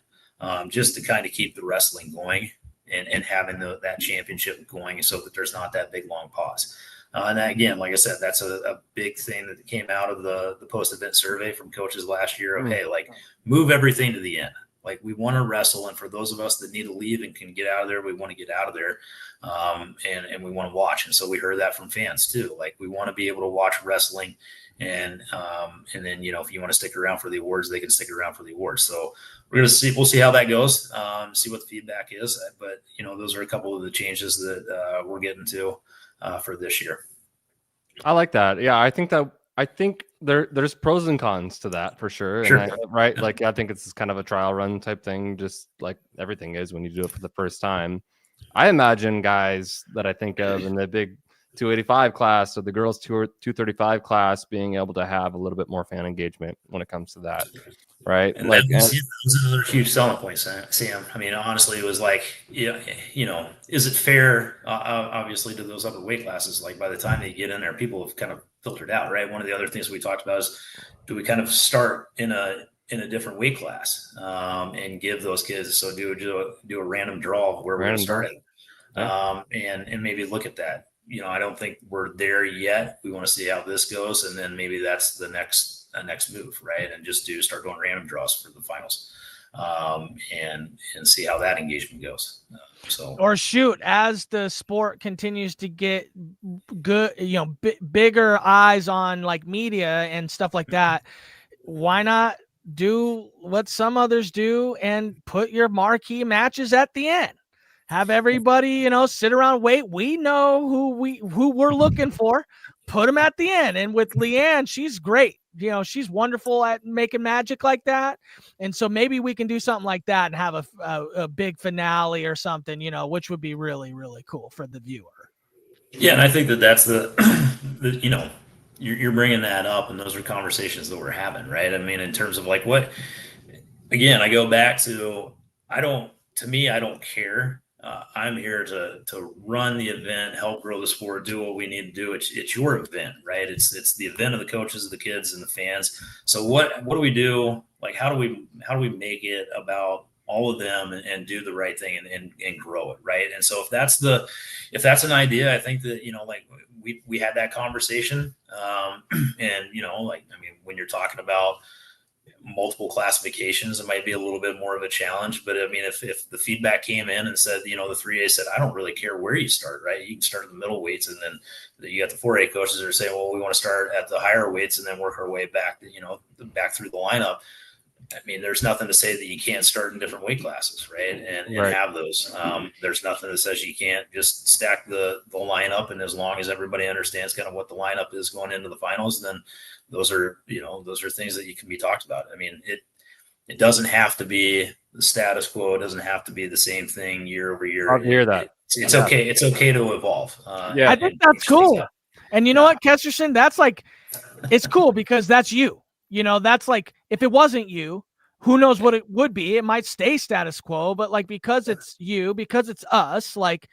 just to kind of keep the wrestling going and having that championship going so that there's not that big long pause. And that, again, like I said, that's a big thing that came out of the post-event survey from coaches last year of, hey, like, move everything to the end. Like, we want to wrestle, and for those of us that need to leave and can get out of there, we want to get out of there, and we want to watch. And so we heard that from fans too. Like, we want to be able to watch wrestling, and then, you know, if you want to stick around for the awards, they can stick around for the awards. So we'll see how that goes, see what the feedback is. But, you know, those are a couple of the changes that we're getting to for this year. I like that. Yeah, I think there's pros and cons to that for sure. Sure. And right. Yeah. Like, I think it's kind of a trial run type thing, just like everything is when you do it for the first time. I imagine guys that I think of in the big 285 class or the girls 235 class being able to have a little bit more fan engagement when it comes to that. Right. And like, that was another huge selling point, Sam. I mean, honestly, it was like, you know, is it fair, obviously, to those other weight classes? Like, by the time they get in there, people have kind of filtered out, right? One of the other things we talked about is, do we kind of start in a different weight class and give those kids, so do a random draw where we're starting, and maybe look at that. You know, I don't think we're there yet. We want to see how this goes, and then maybe that's the next move, right? And just start doing random draws for the finals, and see how that engagement goes. Or shoot, as the sport continues to get good, you know, bigger eyes on like media and stuff like that, why not do what some others do and put your marquee matches at the end? Have everybody, you know, sit around, wait. We know who we're looking for. Put them at the end. And with Leanne, she's great. You know, she's wonderful at making magic like that. And so maybe we can do something like that and have a big finale or something, you know, which would be really, really cool for the viewer. Yeah, and I think that's the you know, you're bringing that up, and those are conversations that we're having, right? I mean, in terms of like what, again, I go back to, I don't care. I'm here to run the event, help grow the sport, do what we need to do. It's your event, right? It's the event of the coaches, the kids, and the fans. So what do we do? Like, how do we make it about all of them and do the right thing and grow it, right? And so if that's an idea, I think that, you know, like we had that conversation, and, you know, like, I mean, when you're talking about multiple classifications, it might be a little bit more of a challenge. But I mean, if the feedback came in and said, you know, the 3A said, I don't really care where you start, right? You can start at the middle weights, and then you got the 4A coaches that are saying, well, we want to start at the higher weights and then work our way back, you know, back through the lineup. I mean, there's nothing to say that you can't start in different weight classes, right? And have those. There's nothing that says you can't just stack the lineup, and as long as everybody understands kind of what the lineup is going into the finals, then those are things that you can be talked about. I mean, it doesn't have to be the status quo. It doesn't have to be the same thing year over year. I hear that. It's okay. It's okay to evolve. I think that's cool. And you know what, Kesterson, that's like, it's cool because that's you. You know, that's like, if it wasn't you, who knows what it would be? It might stay status quo, but like, because it's you, because it's us, like,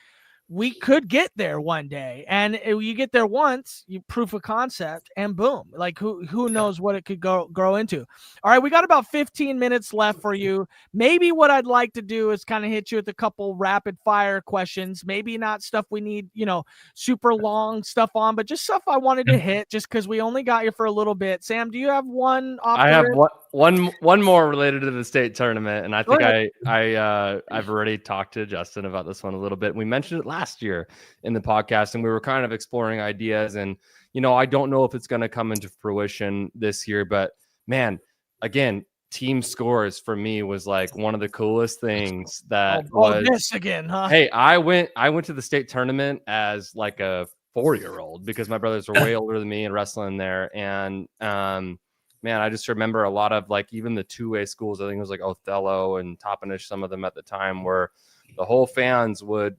we could get there one day, and you get there once, you proof of concept, and boom, like who knows what it could grow into. All right, we got about 15 minutes left for you. Maybe what I'd like to do is kind of hit you with a couple rapid fire questions. Maybe not stuff we need, you know, super long stuff on, but just stuff I wanted to hit just because we only got you for a little bit. Sam, do you have one? I have one more related to the state tournament, and I think I've already talked to Justin about this one a little bit. We mentioned it last year in the podcast, and we were kind of exploring ideas, and, you know, I don't know if it's going to come into fruition this year, but was team scores for me was like one of the coolest things that was this again, huh? Hey, I went to the state tournament as like a 4-year-old because my brothers were way older than me and wrestling there. And man, I just remember a lot of like even the 2A schools, I think it was like Othello and Toppenish, some of them at the time, where the whole fans would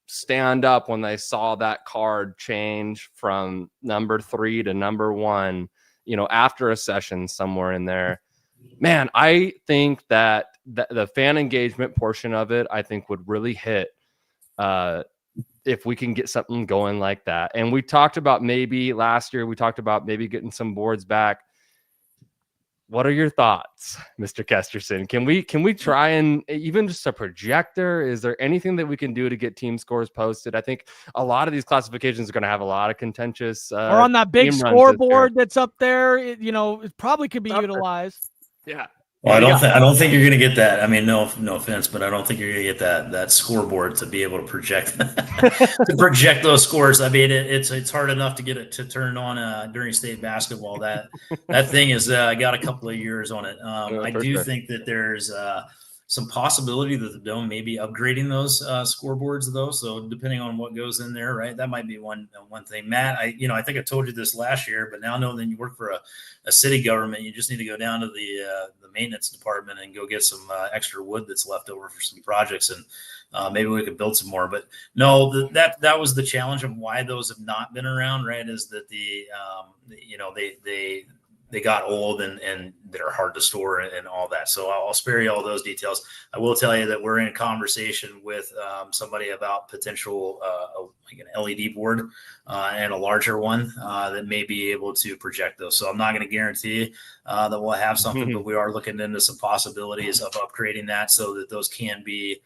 stand up when they saw that card change from number 3 to number 1, after a session somewhere in there. Man, I think that the fan engagement portion of it, I think would really hit if we can get something going like that. And we talked about maybe last year, maybe getting some boards back. What are your thoughts, Mr. Kesterson? Can we try and even just a projector? Is there anything that we can do to get team scores posted? I think a lot of these classifications are going to have a lot of contentious or on that big scoreboard that's up there. It probably could be utilized. Yeah. Well, I don't think you're going to get that. I mean, no offense, but I don't think you're going to get that scoreboard to be able to project those scores. I mean, it's hard enough to get it to turn on during state basketball. That thing is got a couple of years on it. I do think that there's some possibility that the Dome may be upgrading those scoreboards though. So depending on what goes in there, right, that might be one thing. Matt, I think I told you this last year, but now knowing that you work for a city government, you just need to go down to the maintenance department and go get some extra wood that's left over for some projects, and maybe we could build some more. But no, that was the challenge of why those have not been around, right? Is that they got old and they're hard to store and all that. So I'll spare you all those details. I will tell you that we're in conversation with somebody about potential like an LED board and a larger one that may be able to project those. So I'm not going to guarantee that we'll have something, but we are looking into some possibilities of upgrading that so that those can be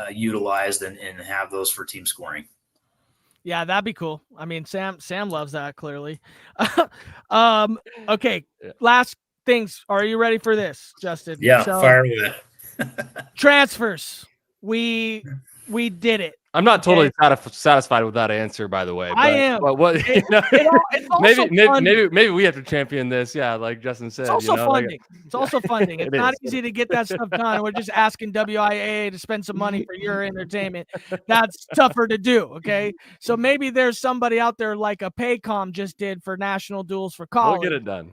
utilized and have those for team scoring. Yeah, that'd be cool. I mean, Sam loves that clearly. Okay. Last things. Are you ready for this, Justin? Yeah. Fire away. Transfers. We did it. I'm not totally satisfied with that answer, by the way. But, I am. But what? Maybe we have to champion this. Yeah, like Justin said. It's also funding. It's also funding. It's not easy to get that stuff done. We're just asking WIAA to spend some money for your entertainment. That's tougher to do. Okay, so maybe there's somebody out there like a Paycom just did for national duels for college. We'll get it done.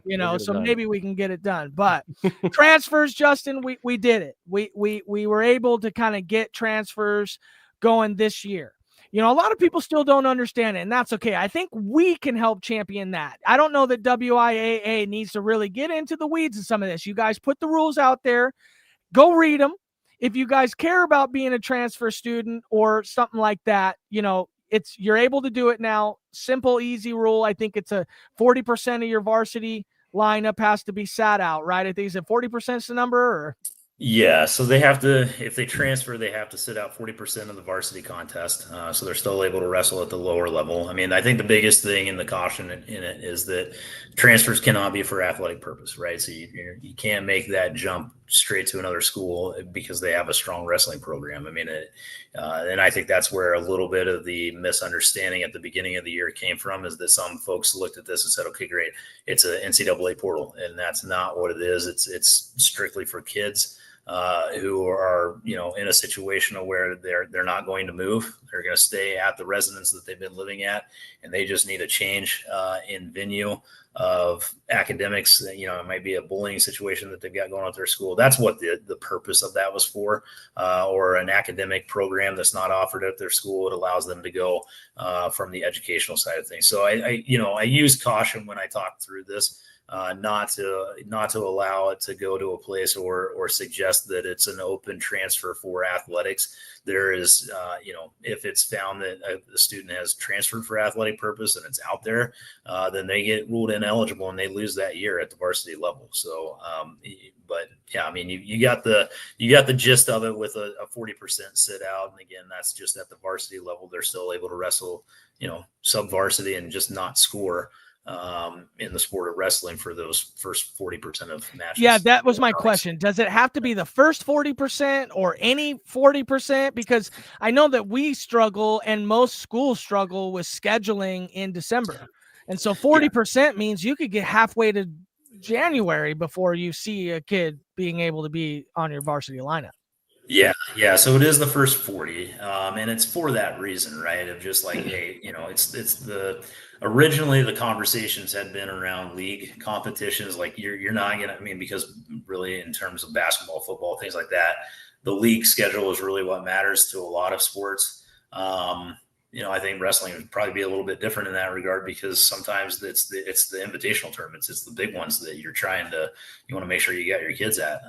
Maybe we can get it done. But transfers, Justin, we did it. We were able to kind of get transfers going this year. A lot of people still don't understand it, and that's okay. I think we can help champion that. I don't know that WIAA needs to really get into the weeds of some of this. You guys put the rules out there. Go read them. If you guys care about being a transfer student or something like that, you're able to do it now. Simple, easy rule. I think it's a 40% of your varsity lineup has to be sat out, right? I think is it 40% is the number, or? Yeah, so they have to, if they transfer, they have to sit out 40% of the varsity contest. So they're still able to wrestle at the lower level. I mean, I think the biggest thing in the caution in it is that transfers cannot be for athletic purpose, right? So you can't make that jump straight to another school because they have a strong wrestling program. I mean, and I think that's where a little bit of the misunderstanding at the beginning of the year came from, is that some folks looked at this and said, okay, great, it's an NCAA portal. And that's not what it is. It's strictly for kids who are, in a situation where they're not going to move. They're going to stay at the residence that they've been living at, and they just need a change in venue of academics. It might be a bullying situation that they've got going on at their school. That's what the purpose of that was for, or an academic program that's not offered at their school. It allows them to go from the educational side of things. So I use caution when I talk through this. Not to allow it to go to a place or suggest that it's an open transfer for athletics. There is, if it's found that a student has transferred for athletic purpose and it's out there, then they get ruled ineligible and they lose that year at the varsity level. So, but yeah, I mean, you got the gist of it with a 40% sit out. And again, that's just at the varsity level. They're still able to wrestle, sub varsity and just not score in the sport of wrestling for those first 40% of matches. Yeah, that was my question. Does it have to be the first 40% or any 40%? Because I know that we struggle and most schools struggle with scheduling in December. And so 40% means you could get halfway to January before you see a kid being able to be on your varsity lineup. Yeah. So it is the first 40, and it's for that reason, right? Of just like, hey, it's the originally the conversations had been around league competitions. Like you're not gonna, I mean, because really in terms of basketball, football, things like that, the league schedule is really what matters to a lot of sports. Um, I think wrestling would probably be a little bit different in that regard because sometimes it's the invitational tournaments, it's the big ones that you want to make sure you got your kids at,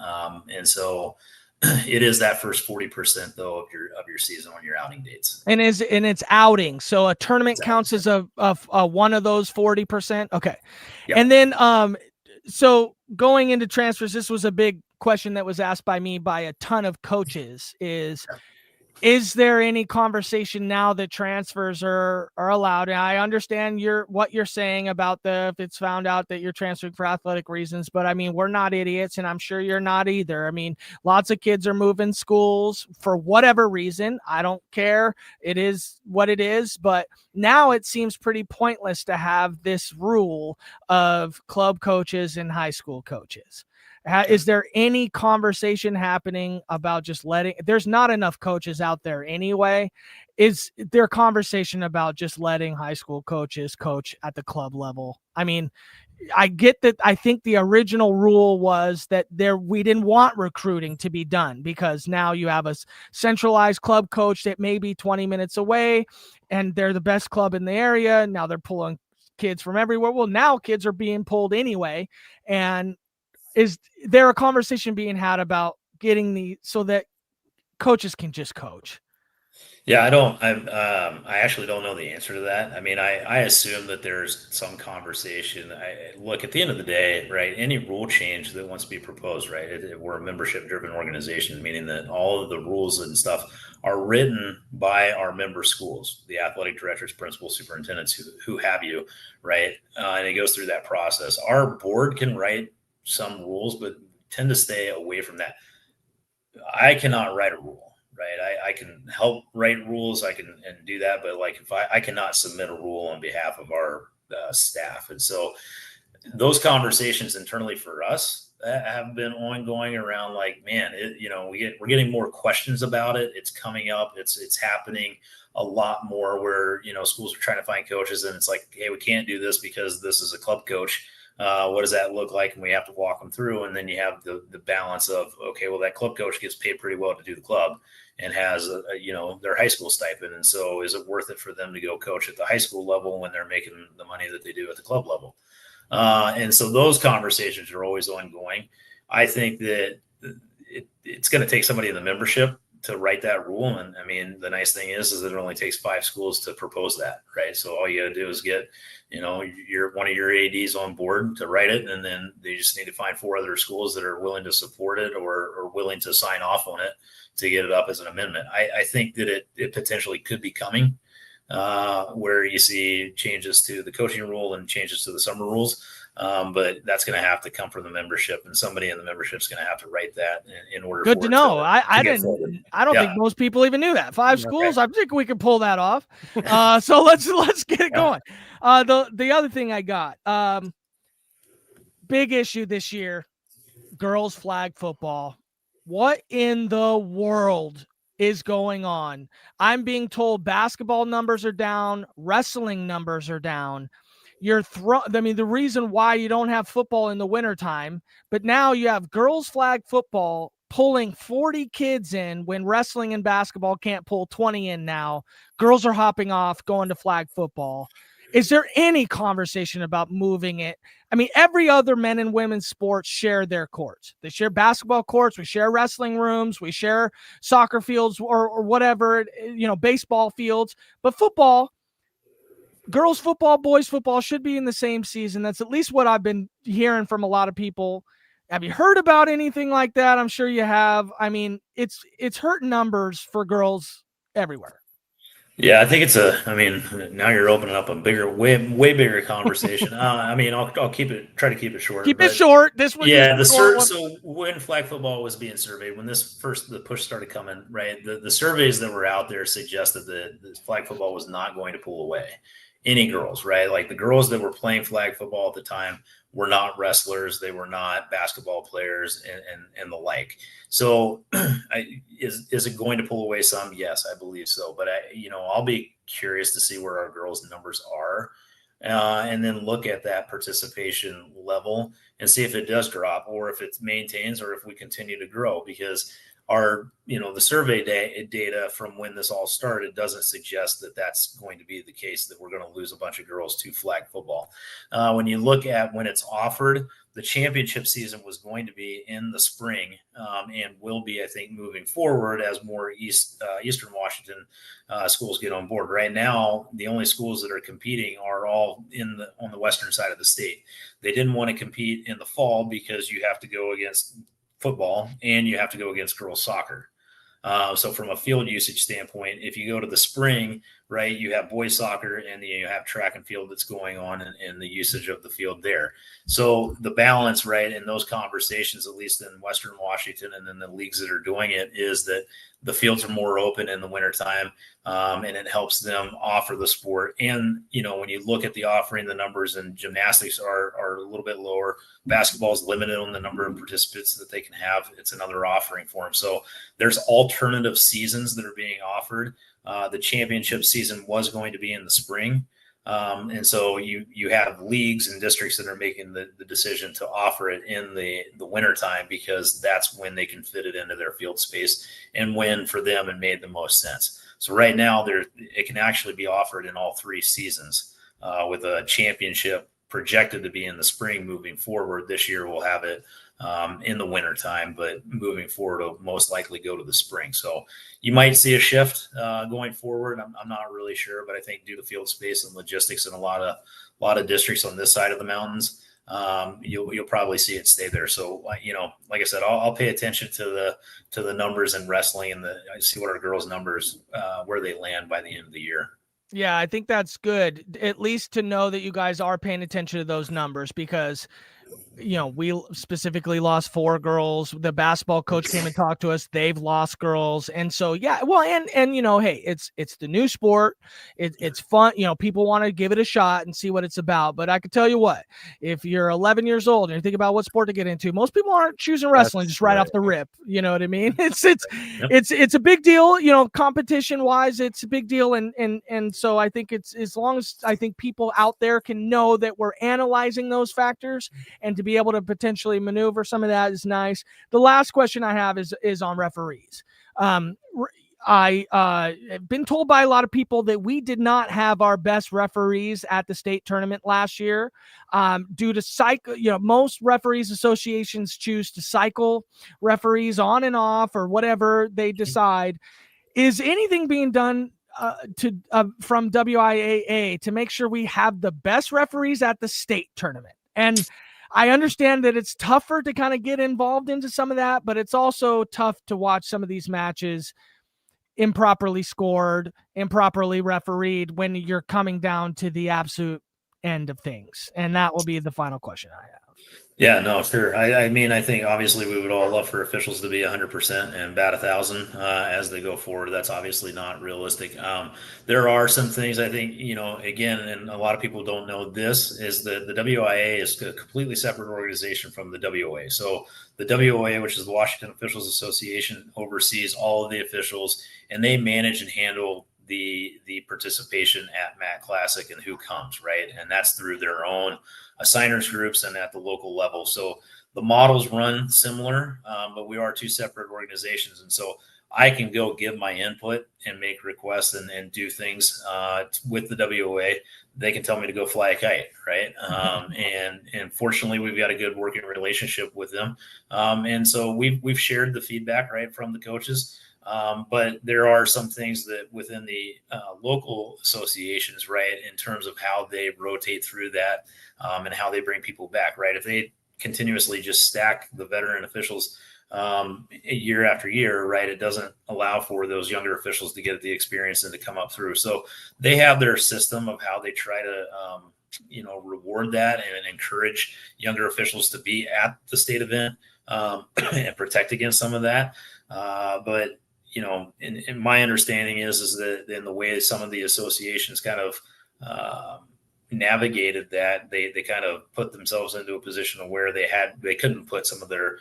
and so it is that first 40% though of your season on your outing dates. And it's outing. So a tournament Exactly. counts as a one of those 40%. Okay. Yep. And then so going into transfers, this was a big question that was asked by me by a ton of coaches is there any conversation now that transfers are allowed? And I understand what you're saying about if it's found out that you're transferring for athletic reasons, but I mean, we're not idiots, and I'm sure you're not either. I mean, lots of kids are moving schools for whatever reason. I don't care. It is what it is, but now it seems pretty pointless to have this rule of club coaches and high school coaches. Is there any conversation happening about just there's not enough coaches out there anyway. Is there conversation about just letting high school coaches coach at the club level? I mean, I get that. I think the original rule was that we didn't want recruiting to be done because now you have a centralized club coach that may be 20 minutes away and they're the best club in the area. Now they're pulling kids from everywhere. Well, now kids are being pulled anyway. And is there a conversation being had about getting so that coaches can just coach? Yeah, I actually don't know the answer to that. I mean, I assume that there's some conversation. Look, at the end of the day, right, any rule change that wants to be proposed, right, we're a membership driven organization, meaning that all of the rules and stuff are written by our member schools, the athletic directors, principals, superintendents, who have you, right? And it goes through that process. Our board can write some rules, but tend to stay away from that. I cannot write a rule, right? I can help write rules. I can and do that, but like if I cannot submit a rule on behalf of our staff, and so those conversations internally for us have been ongoing around like, man, we're getting more questions about it. It's coming up. It's happening a lot more where schools are trying to find coaches, and it's like, hey, we can't do this because this is a club coach. What does that look like? And we have to walk them through. And then you have the balance of, okay, well, that club coach gets paid pretty well to do the club and has, their high school stipend. And so is it worth it for them to go coach at the high school level when they're making the money that they do at the club level? And so those conversations are always ongoing. I think that it's going to take somebody in the membership to write that rule. And I mean, the nice thing is that it only takes 5 schools to propose that, right? So all you got to do is get, one of your ADs on board to write it. And then they just need to find 4 other schools that are willing to support it or willing to sign off on it to get it up as an amendment. I think that it potentially could be coming where you see changes to the coaching rule and changes to the summer rules. But that's going to have to come from the membership, and somebody in the membership is going to have to write that in order. Good to know. I don't think most people even knew that 5 schools. I think we could pull that off. So let's get it going. The other thing I got, big issue this year, girls flag football. What in the world is going on? I'm being told basketball numbers are down, wrestling numbers are down. The reason why you don't have football in the wintertime, but now you have girls flag football pulling 40 kids in when wrestling and basketball can't pull 20 in now. Girls are hopping off, going to flag football. Is there any conversation about moving it? I mean, every other men and women's sports share their courts. They share basketball courts. We share wrestling rooms. We share soccer fields or whatever, baseball fields. But football, girls football, boys football should be in the same season. That's at least what I've been hearing from a lot of people. Have you heard about anything like that? I'm sure you have. I mean, it's hurt numbers for girls everywhere. Yeah, I think now you're opening up a way bigger conversation. I'll try to keep it short. Keep it short. This one. Yeah, so when flag football was being surveyed, when the push started coming, right, the surveys that were out there suggested that the flag football was not going to pull away any girls, right? Like the girls that were playing flag football at the time were not wrestlers. They were not basketball players and the like. So is it going to pull away some? Yes, I believe so. But I'll be curious to see where our girls' numbers are, and then look at that participation level and see if it does drop or if it maintains or if we continue to grow. Because the survey data from when this all started doesn't suggest that that's going to be the case, that we're going to lose a bunch of girls to flag football. When you look at when it's offered, the championship season was going to be in the spring, and will be, I think, moving forward as more Eastern Washington schools get on board. Right now, the only schools that are competing are all on the western side of the state. They didn't want to compete in the fall because you have to go against football and you have to go against girls soccer. So from a field usage standpoint, if you go to the spring, right, you have boys soccer and you have track and field that's going on and the usage of the field there. So the balance, right, in those conversations, at least in Western Washington and then the leagues that are doing it, is that the fields are more open in the wintertime, and it helps them offer the sport. And, when you look at the offering, the numbers in gymnastics are a little bit lower. Basketball is limited on the number of participants that they can have. It's another offering for them. So there's alternative seasons that are being offered. The championship season was going to be in the spring. And so you have leagues and districts that are making the decision to offer it in the wintertime, because that's when they can fit it into their field space and when for them it made the most sense. So right now it can actually be offered in all 3 seasons, with a championship projected to be in the spring moving forward. This year we'll have it in the wintertime, but moving forward it'll most likely go to the spring. So you might see a shift going forward. I'm not really sure, but I think due to field space and logistics in a lot of districts on this side of the mountains, you'll probably see it stay there. So like I said, I'll pay attention to the numbers in wrestling and I see what our girls' numbers where they land by the end of the year. Yeah, I think that's good, at least to know that you guys are paying attention to those numbers, because we specifically lost 4 girls. The basketball coach came and talked to us. They've lost girls. And so, yeah, well, and hey, it's the new sport. It's fun. People want to give it a shot and see what it's about. But I can tell you what, if you're 11 years old and you think about what sport to get into, most people aren't choosing wrestling just right off the rip. You know what I mean? It's a big deal, competition wise, it's a big deal. And so I think it's, as long as I think people out there can know that we're analyzing those factors, and to be able to potentially maneuver some of that is nice. The last question I have is on referees. I have been told by a lot of people that we did not have our best referees at the state tournament last year, due to cycle. Most referees associations choose to cycle referees on and off or whatever they decide. Is anything being done from WIAA to make sure we have the best referees at the state tournament? And I understand that it's tougher to kind of get involved into some of that, but it's also tough to watch some of these matches improperly scored, improperly refereed when you're coming down to the absolute end of things. And that will be the final question I have. Yeah, no, sure. I mean, I think obviously we would all love for officials to be 100% and bat 1,000 as they go forward. That's obviously not realistic. There are some things I think, again, and a lot of people don't know this, is that the WIA is a completely separate organization from the WOA. So the WOA, which is the Washington Officials Association, oversees all of the officials, and they manage and handle the participation at MAC Classic and who comes, right? And that's through their own assigners groups and at the local level. So the models run similar, but we are 2 separate organizations. And so I can go give my input and make requests and do things with the WOA. They can tell me to go fly a kite, right? And fortunately, we've got a good working relationship with them. And so we've shared the feedback, right, from the coaches. But there are some things that within the local associations, right, in terms of how they rotate through that and how they bring people back, right? If they continuously just stack the veteran officials year after year, right, it doesn't allow for those younger officials to get the experience and to come up through. So they have their system of how they try to reward that and encourage younger officials to be at the state event and protect against some of that. But in my understanding is that in the way some of the associations kind of navigated that, they kind of put themselves into a position of where they couldn't put some of their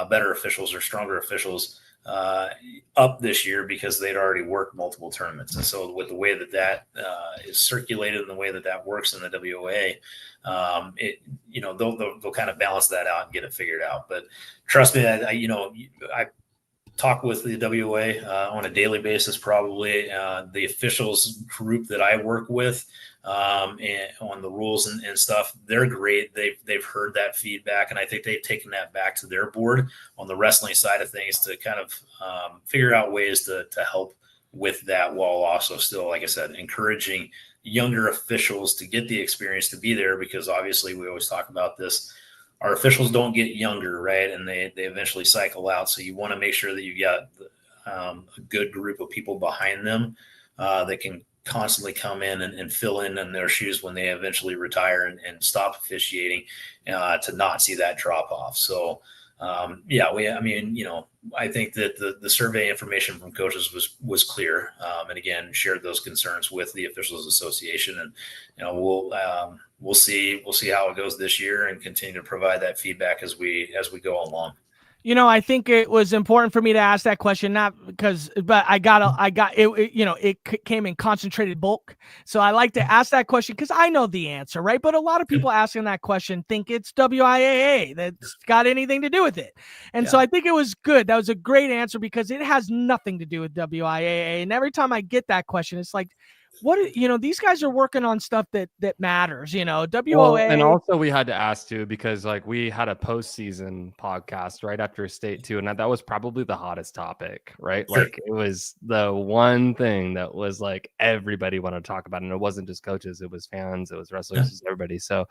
better officials or stronger officials up this year because they'd already worked multiple tournaments. And so with the way that is circulated and the way that works in the WOA, they'll kind of balance that out and get it figured out. But trust me, I talk with the WOA on a daily basis, probably the officials group that I work with and on the rules and stuff. They're great. They've heard that feedback, and I think they've taken that back to their board on the wrestling side of things to kind of figure out ways to help with that, while also still, like I said, encouraging younger officials to get the experience to be there, because obviously we always talk about this. Our officials don't get younger, right? And they eventually cycle out. So you want to make sure that you've got a good group of people behind them that can constantly come in and fill in their shoes when they eventually retire and stop officiating to not see that drop off. So, I think that the survey information from coaches was clear, and again, shared those concerns with the Officials Association, and we'll see how it goes this year and continue to provide that feedback as we go along. I think it was important for me to ask that question, but I got it. It came in concentrated bulk. So I like to ask that question because I know the answer, right? But a lot of people asking that question think it's WIAA that's got anything to do with it. And so I think it was good. That was a great answer because it has nothing to do with WIAA. And every time I get that question, it's like, these guys are working on stuff that matters, WOA. Well, and also we had to ask too, because like we had a postseason podcast right after state too. And that was probably the hottest topic, right? Sure. Like it was the one thing that was like everybody wanted to talk about. And it wasn't just coaches, it was fans, it was wrestlers, it was everybody. So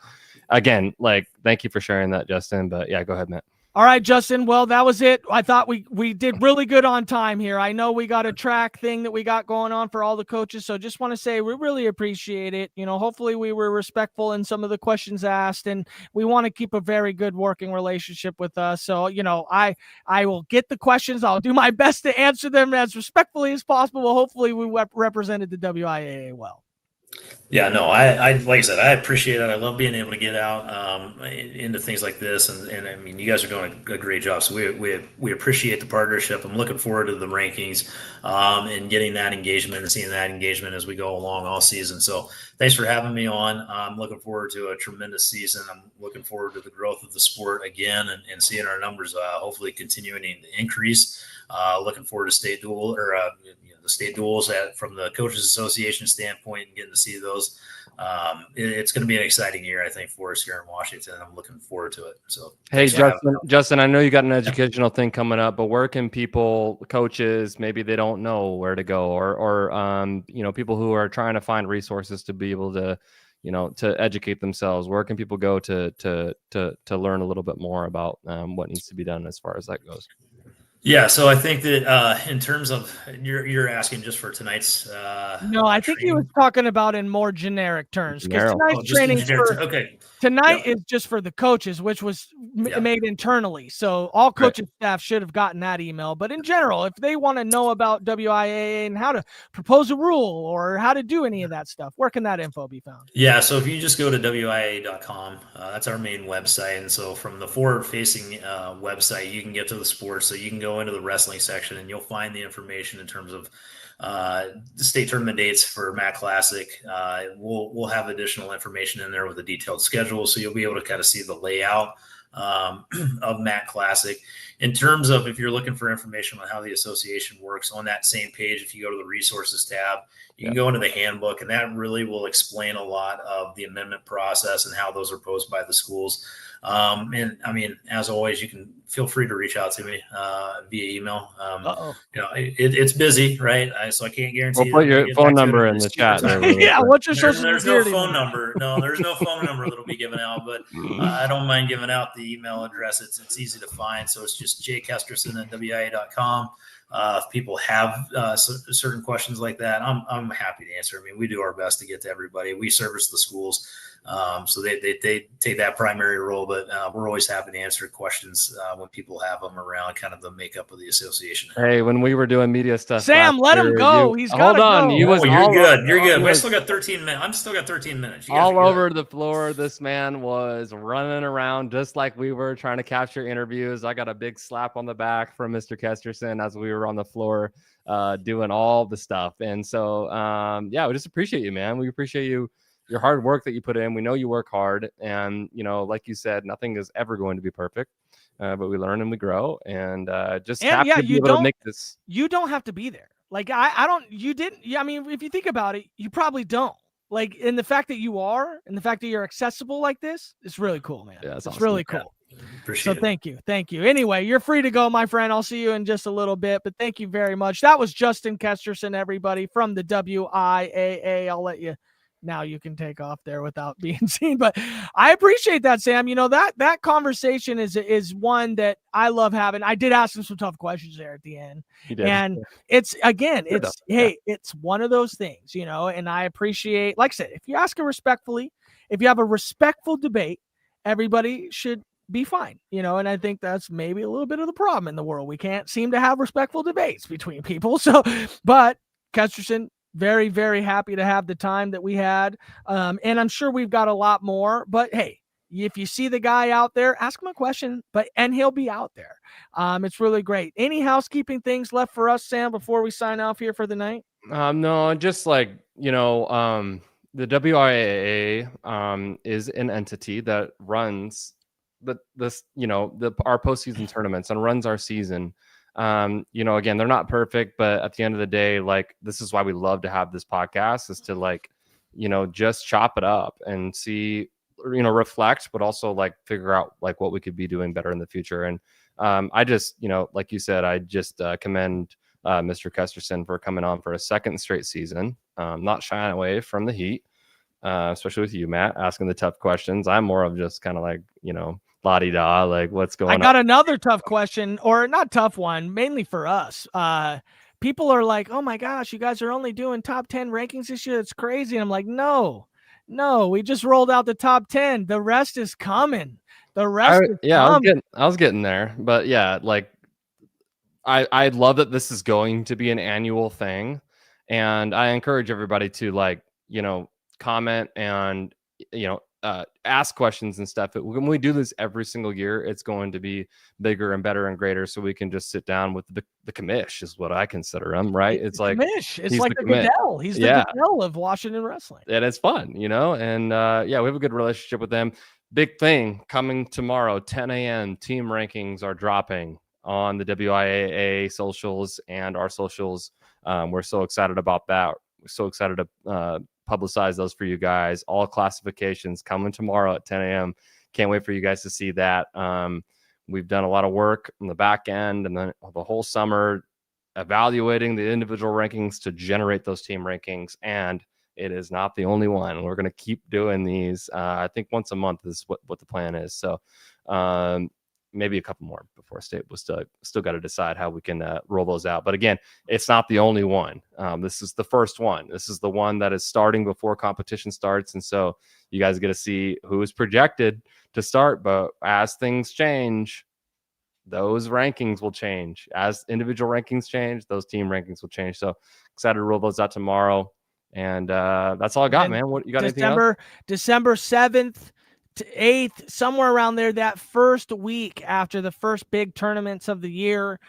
again, like, thank you for sharing that, Justin. But yeah, go ahead, Matt. All right, Justin. Well, that was it. I thought we did really good on time here. I know we got a track thing that we got going on for all the coaches. So just want to say we really appreciate it. Hopefully we were respectful in some of the questions asked, and we want to keep a very good working relationship with us. So, I will get the questions. I'll do my best to answer them as respectfully as possible. Hopefully we represented the WIAA well. Yeah, no, I like I said, I appreciate it. I love being able to get out into things like this, and I mean, you guys are doing a great job. So we appreciate the partnership. I'm looking forward to the rankings and getting that engagement and seeing that engagement as we go along all season. So thanks for having me on. I'm looking forward to a tremendous season. I'm looking forward to the growth of the sport again and seeing our numbers hopefully continuing to increase. Looking forward to state duel or the state duels from the Coaches Association standpoint and getting to see those. It's going to be an exciting year, I think, for us here in Washington. I'm looking forward to it. So, hey, Justin, I know you got an educational thing coming up, but where can coaches, maybe they don't know where to go, or people who are trying to find resources to be able to, to educate themselves, where can people go to learn a little bit more about what needs to be done as far as that goes? Yeah, so I think that in terms of you're asking just for tonight's. No, I think he was talking about in more generic terms because tonight's training tonight is just for the coaches, which was made internally. So all coaching staff should have gotten that email. But in general, if they want to know about WIAA and how to propose a rule or how to do any of that stuff, where can that info be found? Yeah, so if you just go to WIAA.com, that's our main website. And so from the forward-facing website, you can get to the sports. So you can go into the wrestling section and you'll find the information in terms of the state tournament dates for Matt Classic. We'll have additional information in there with a detailed schedule, so you'll be able to kind of see the layout of Matt Classic. In terms of if you're looking for information on how the association works, on that same page, if you go to the resources tab, you can go into the handbook, and that really will explain a lot of the amendment process and how those are posed by the schools. And I mean, as always, you can feel free to reach out to me via email. It's busy, right? So I can't guarantee. We'll put your phone number in the chat. Yeah, what's your social There's security no phone number. No, there's no phone number that'll be given out, but I don't mind giving out the email address. It's easy to find. So it's just jkesterson@wia.com. If people have certain questions like that, I'm happy to answer. I mean, we do our best to get to everybody. We service the schools So they take that primary role, but we're always happy to answer questions when people have them around kind of the makeup of the association. Hey, when we were doing media stuff, Sam, let him go. He's hold gotta on. go. He was you're good. You're good. He I was still got 13 minutes. I'm still got 13 minutes. You guys all are good. over the floor. This man was running around just like we were trying to capture interviews. I got a big slap on the back from Mr. Kesterson as we were on the floor doing all the stuff. And so, yeah, we just appreciate you, man. We appreciate you, your hard work that you put in. We know you work hard, and like you said, nothing is ever going to be perfect. But we learn and we grow, and just happy to be able to make this. You don't have to be there. Like I don't. You didn't. Yeah, I mean, if you think about it, you probably don't. Like, in the fact that you are, and the fact that you're accessible like this, it's really cool, man. Yeah, it's awesome. really cool. Appreciate it. Thank you. Anyway, you're free to go, my friend. I'll see you in just a little bit, but thank you very much. That was Justin Kesterson, everybody, from the WIAA. I'll let you. Now you can take off there without being seen, but I appreciate that, Sam. That conversation is one that I love having. I did ask him some tough questions there at the end, and it's one of those things, and I appreciate, like I said, if you ask it respectfully, if you have a respectful debate, everybody should be fine, and I think that's maybe a little bit of the problem in the world. We can't seem to have respectful debates between people. So, but Kesterson, very, very happy to have the time that we had. And I'm sure we've got a lot more, but hey, if you see the guy out there, ask him a question, and he'll be out there. It's really great. Any housekeeping things left for us, Sam, before we sign off here for the night? No, just like, the WIAA is an entity that runs our postseason tournaments and runs our season. Again, they're not perfect, but at the end of the day, like, this is why we love to have this podcast, is to just chop it up and see, reflect, but also like figure out like what we could be doing better in the future. And I just, like you said, I just commend Mr. Kesterson for coming on for a second straight season, not shying away from the heat, especially with you, Matt, asking the tough questions. I'm more of just kind of like, la-di-da, like, what's going on? I got another tough question, or not tough one, mainly for us. People are like, oh my gosh, you guys are only doing top 10 rankings this year. It's crazy. And I'm like, no, we just rolled out the top 10. The rest is coming. I was getting there, but yeah, like, I love that this is going to be an annual thing, and I encourage everybody to comment and ask questions and stuff. When we do this every single year, it's going to be bigger and better and greater, so we can just sit down with the commish, is what I consider him, right? It's like commish. It's like the Goodell. He's the Goodell of Washington wrestling, and it's fun, and we have a good relationship with them. Big thing coming tomorrow, 10 a.m. Team rankings are dropping on the WIAA socials and our socials. We're so excited about that. We're so excited to publicize those for you guys. All classifications coming tomorrow at 10 a.m. Can't wait for you guys to see that. We've done a lot of work on the back end and then the whole summer evaluating the individual rankings to generate those team rankings. And it is not the only one. We're going to keep doing these. I think once a month is what the plan is. So maybe a couple more before state. We'll still got to decide how we can roll those out. But again, it's not the only one. This is the first one. This is the one that is starting before competition starts. And so you guys get to see who is projected to start. But as things change, those rankings will change. As individual rankings change, those team rankings will change. So excited to roll those out tomorrow. And that's all I got, man. What you got? Anything else? December 7th to 8th, somewhere around there, that first week after the first big tournaments of the year,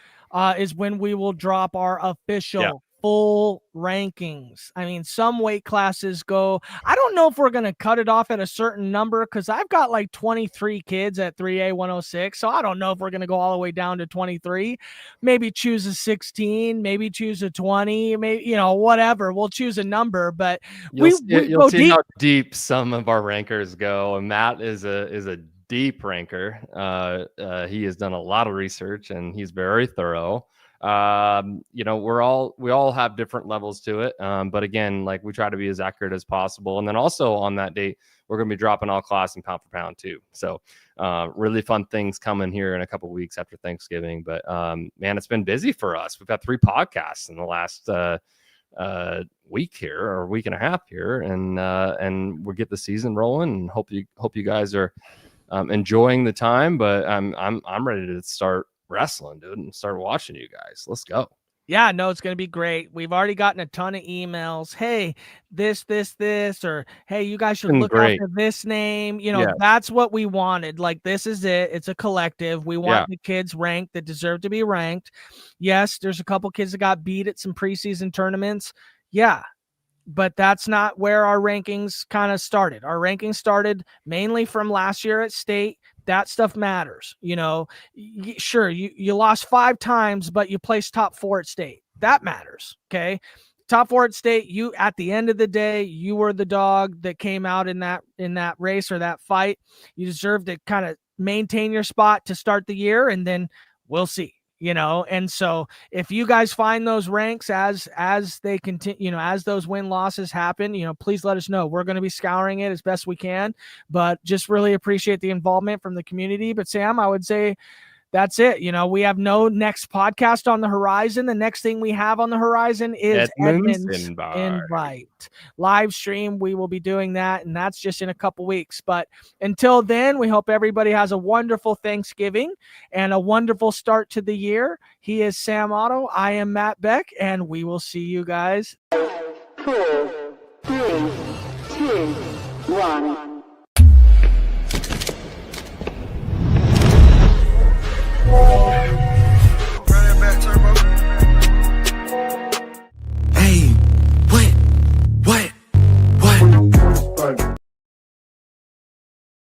is when we will drop our official full rankings. I mean, some weight classes go, I don't know if we're going to cut it off at a certain number, because I've got like 23 kids at 3A 106. So I don't know if we're going to go all the way down to 23, maybe choose a 16, maybe choose a 20, maybe, whatever. We'll choose a number, but you'll see deep. How deep some of our rankers go. And Matt is a deep ranker. He has done a lot of research and he's very thorough. We all have different levels to it. But again, like, we try to be as accurate as possible. And then also on that date, we're going to be dropping all class and pound for pound too. So really fun things coming here in a couple of weeks after Thanksgiving. But man, it's been busy for us. We've had 3 podcasts in the last week here or week and a half here, and we'll get the season rolling. And hope you guys are enjoying the time. But I'm ready to start wrestling, dude, and start watching you guys. Let's go. Yeah, no, it's going to be great. We've already gotten a ton of emails. Hey, this, or hey, you guys should look out for this name. You know, Yeah. that's what we wanted. Like, this is it. It's a collective. We want the kids ranked that deserve to be ranked. Yes, there's a couple kids that got beat at some preseason tournaments. Yeah, but that's not where our rankings kind of started. Our rankings started mainly from last year at state. That stuff matters. You know, sure, you lost 5 times, but you placed top 4 at state. That matters. Okay. Top 4 at state, you, at the end of the day, you were the dog that came out in that race or that fight. You deserve to kind of maintain your spot to start the year, and then we'll see. You know, and so if you guys find those ranks as they continue, you know, as those win losses happen, you know, please let us know. We're going to be scouring it as best we can, but just really appreciate the involvement from the community. But Sam, I would say that's it. You know, we have no next podcast on the horizon. The next thing we have on the horizon is Edmund's invite live stream. We will be doing that, and that's just in a couple weeks. But until then, we hope everybody has a wonderful Thanksgiving and a wonderful start to the year. He is Sam Otto. I am Matt Beck, and we will see you guys. 4, 3, 2, 1.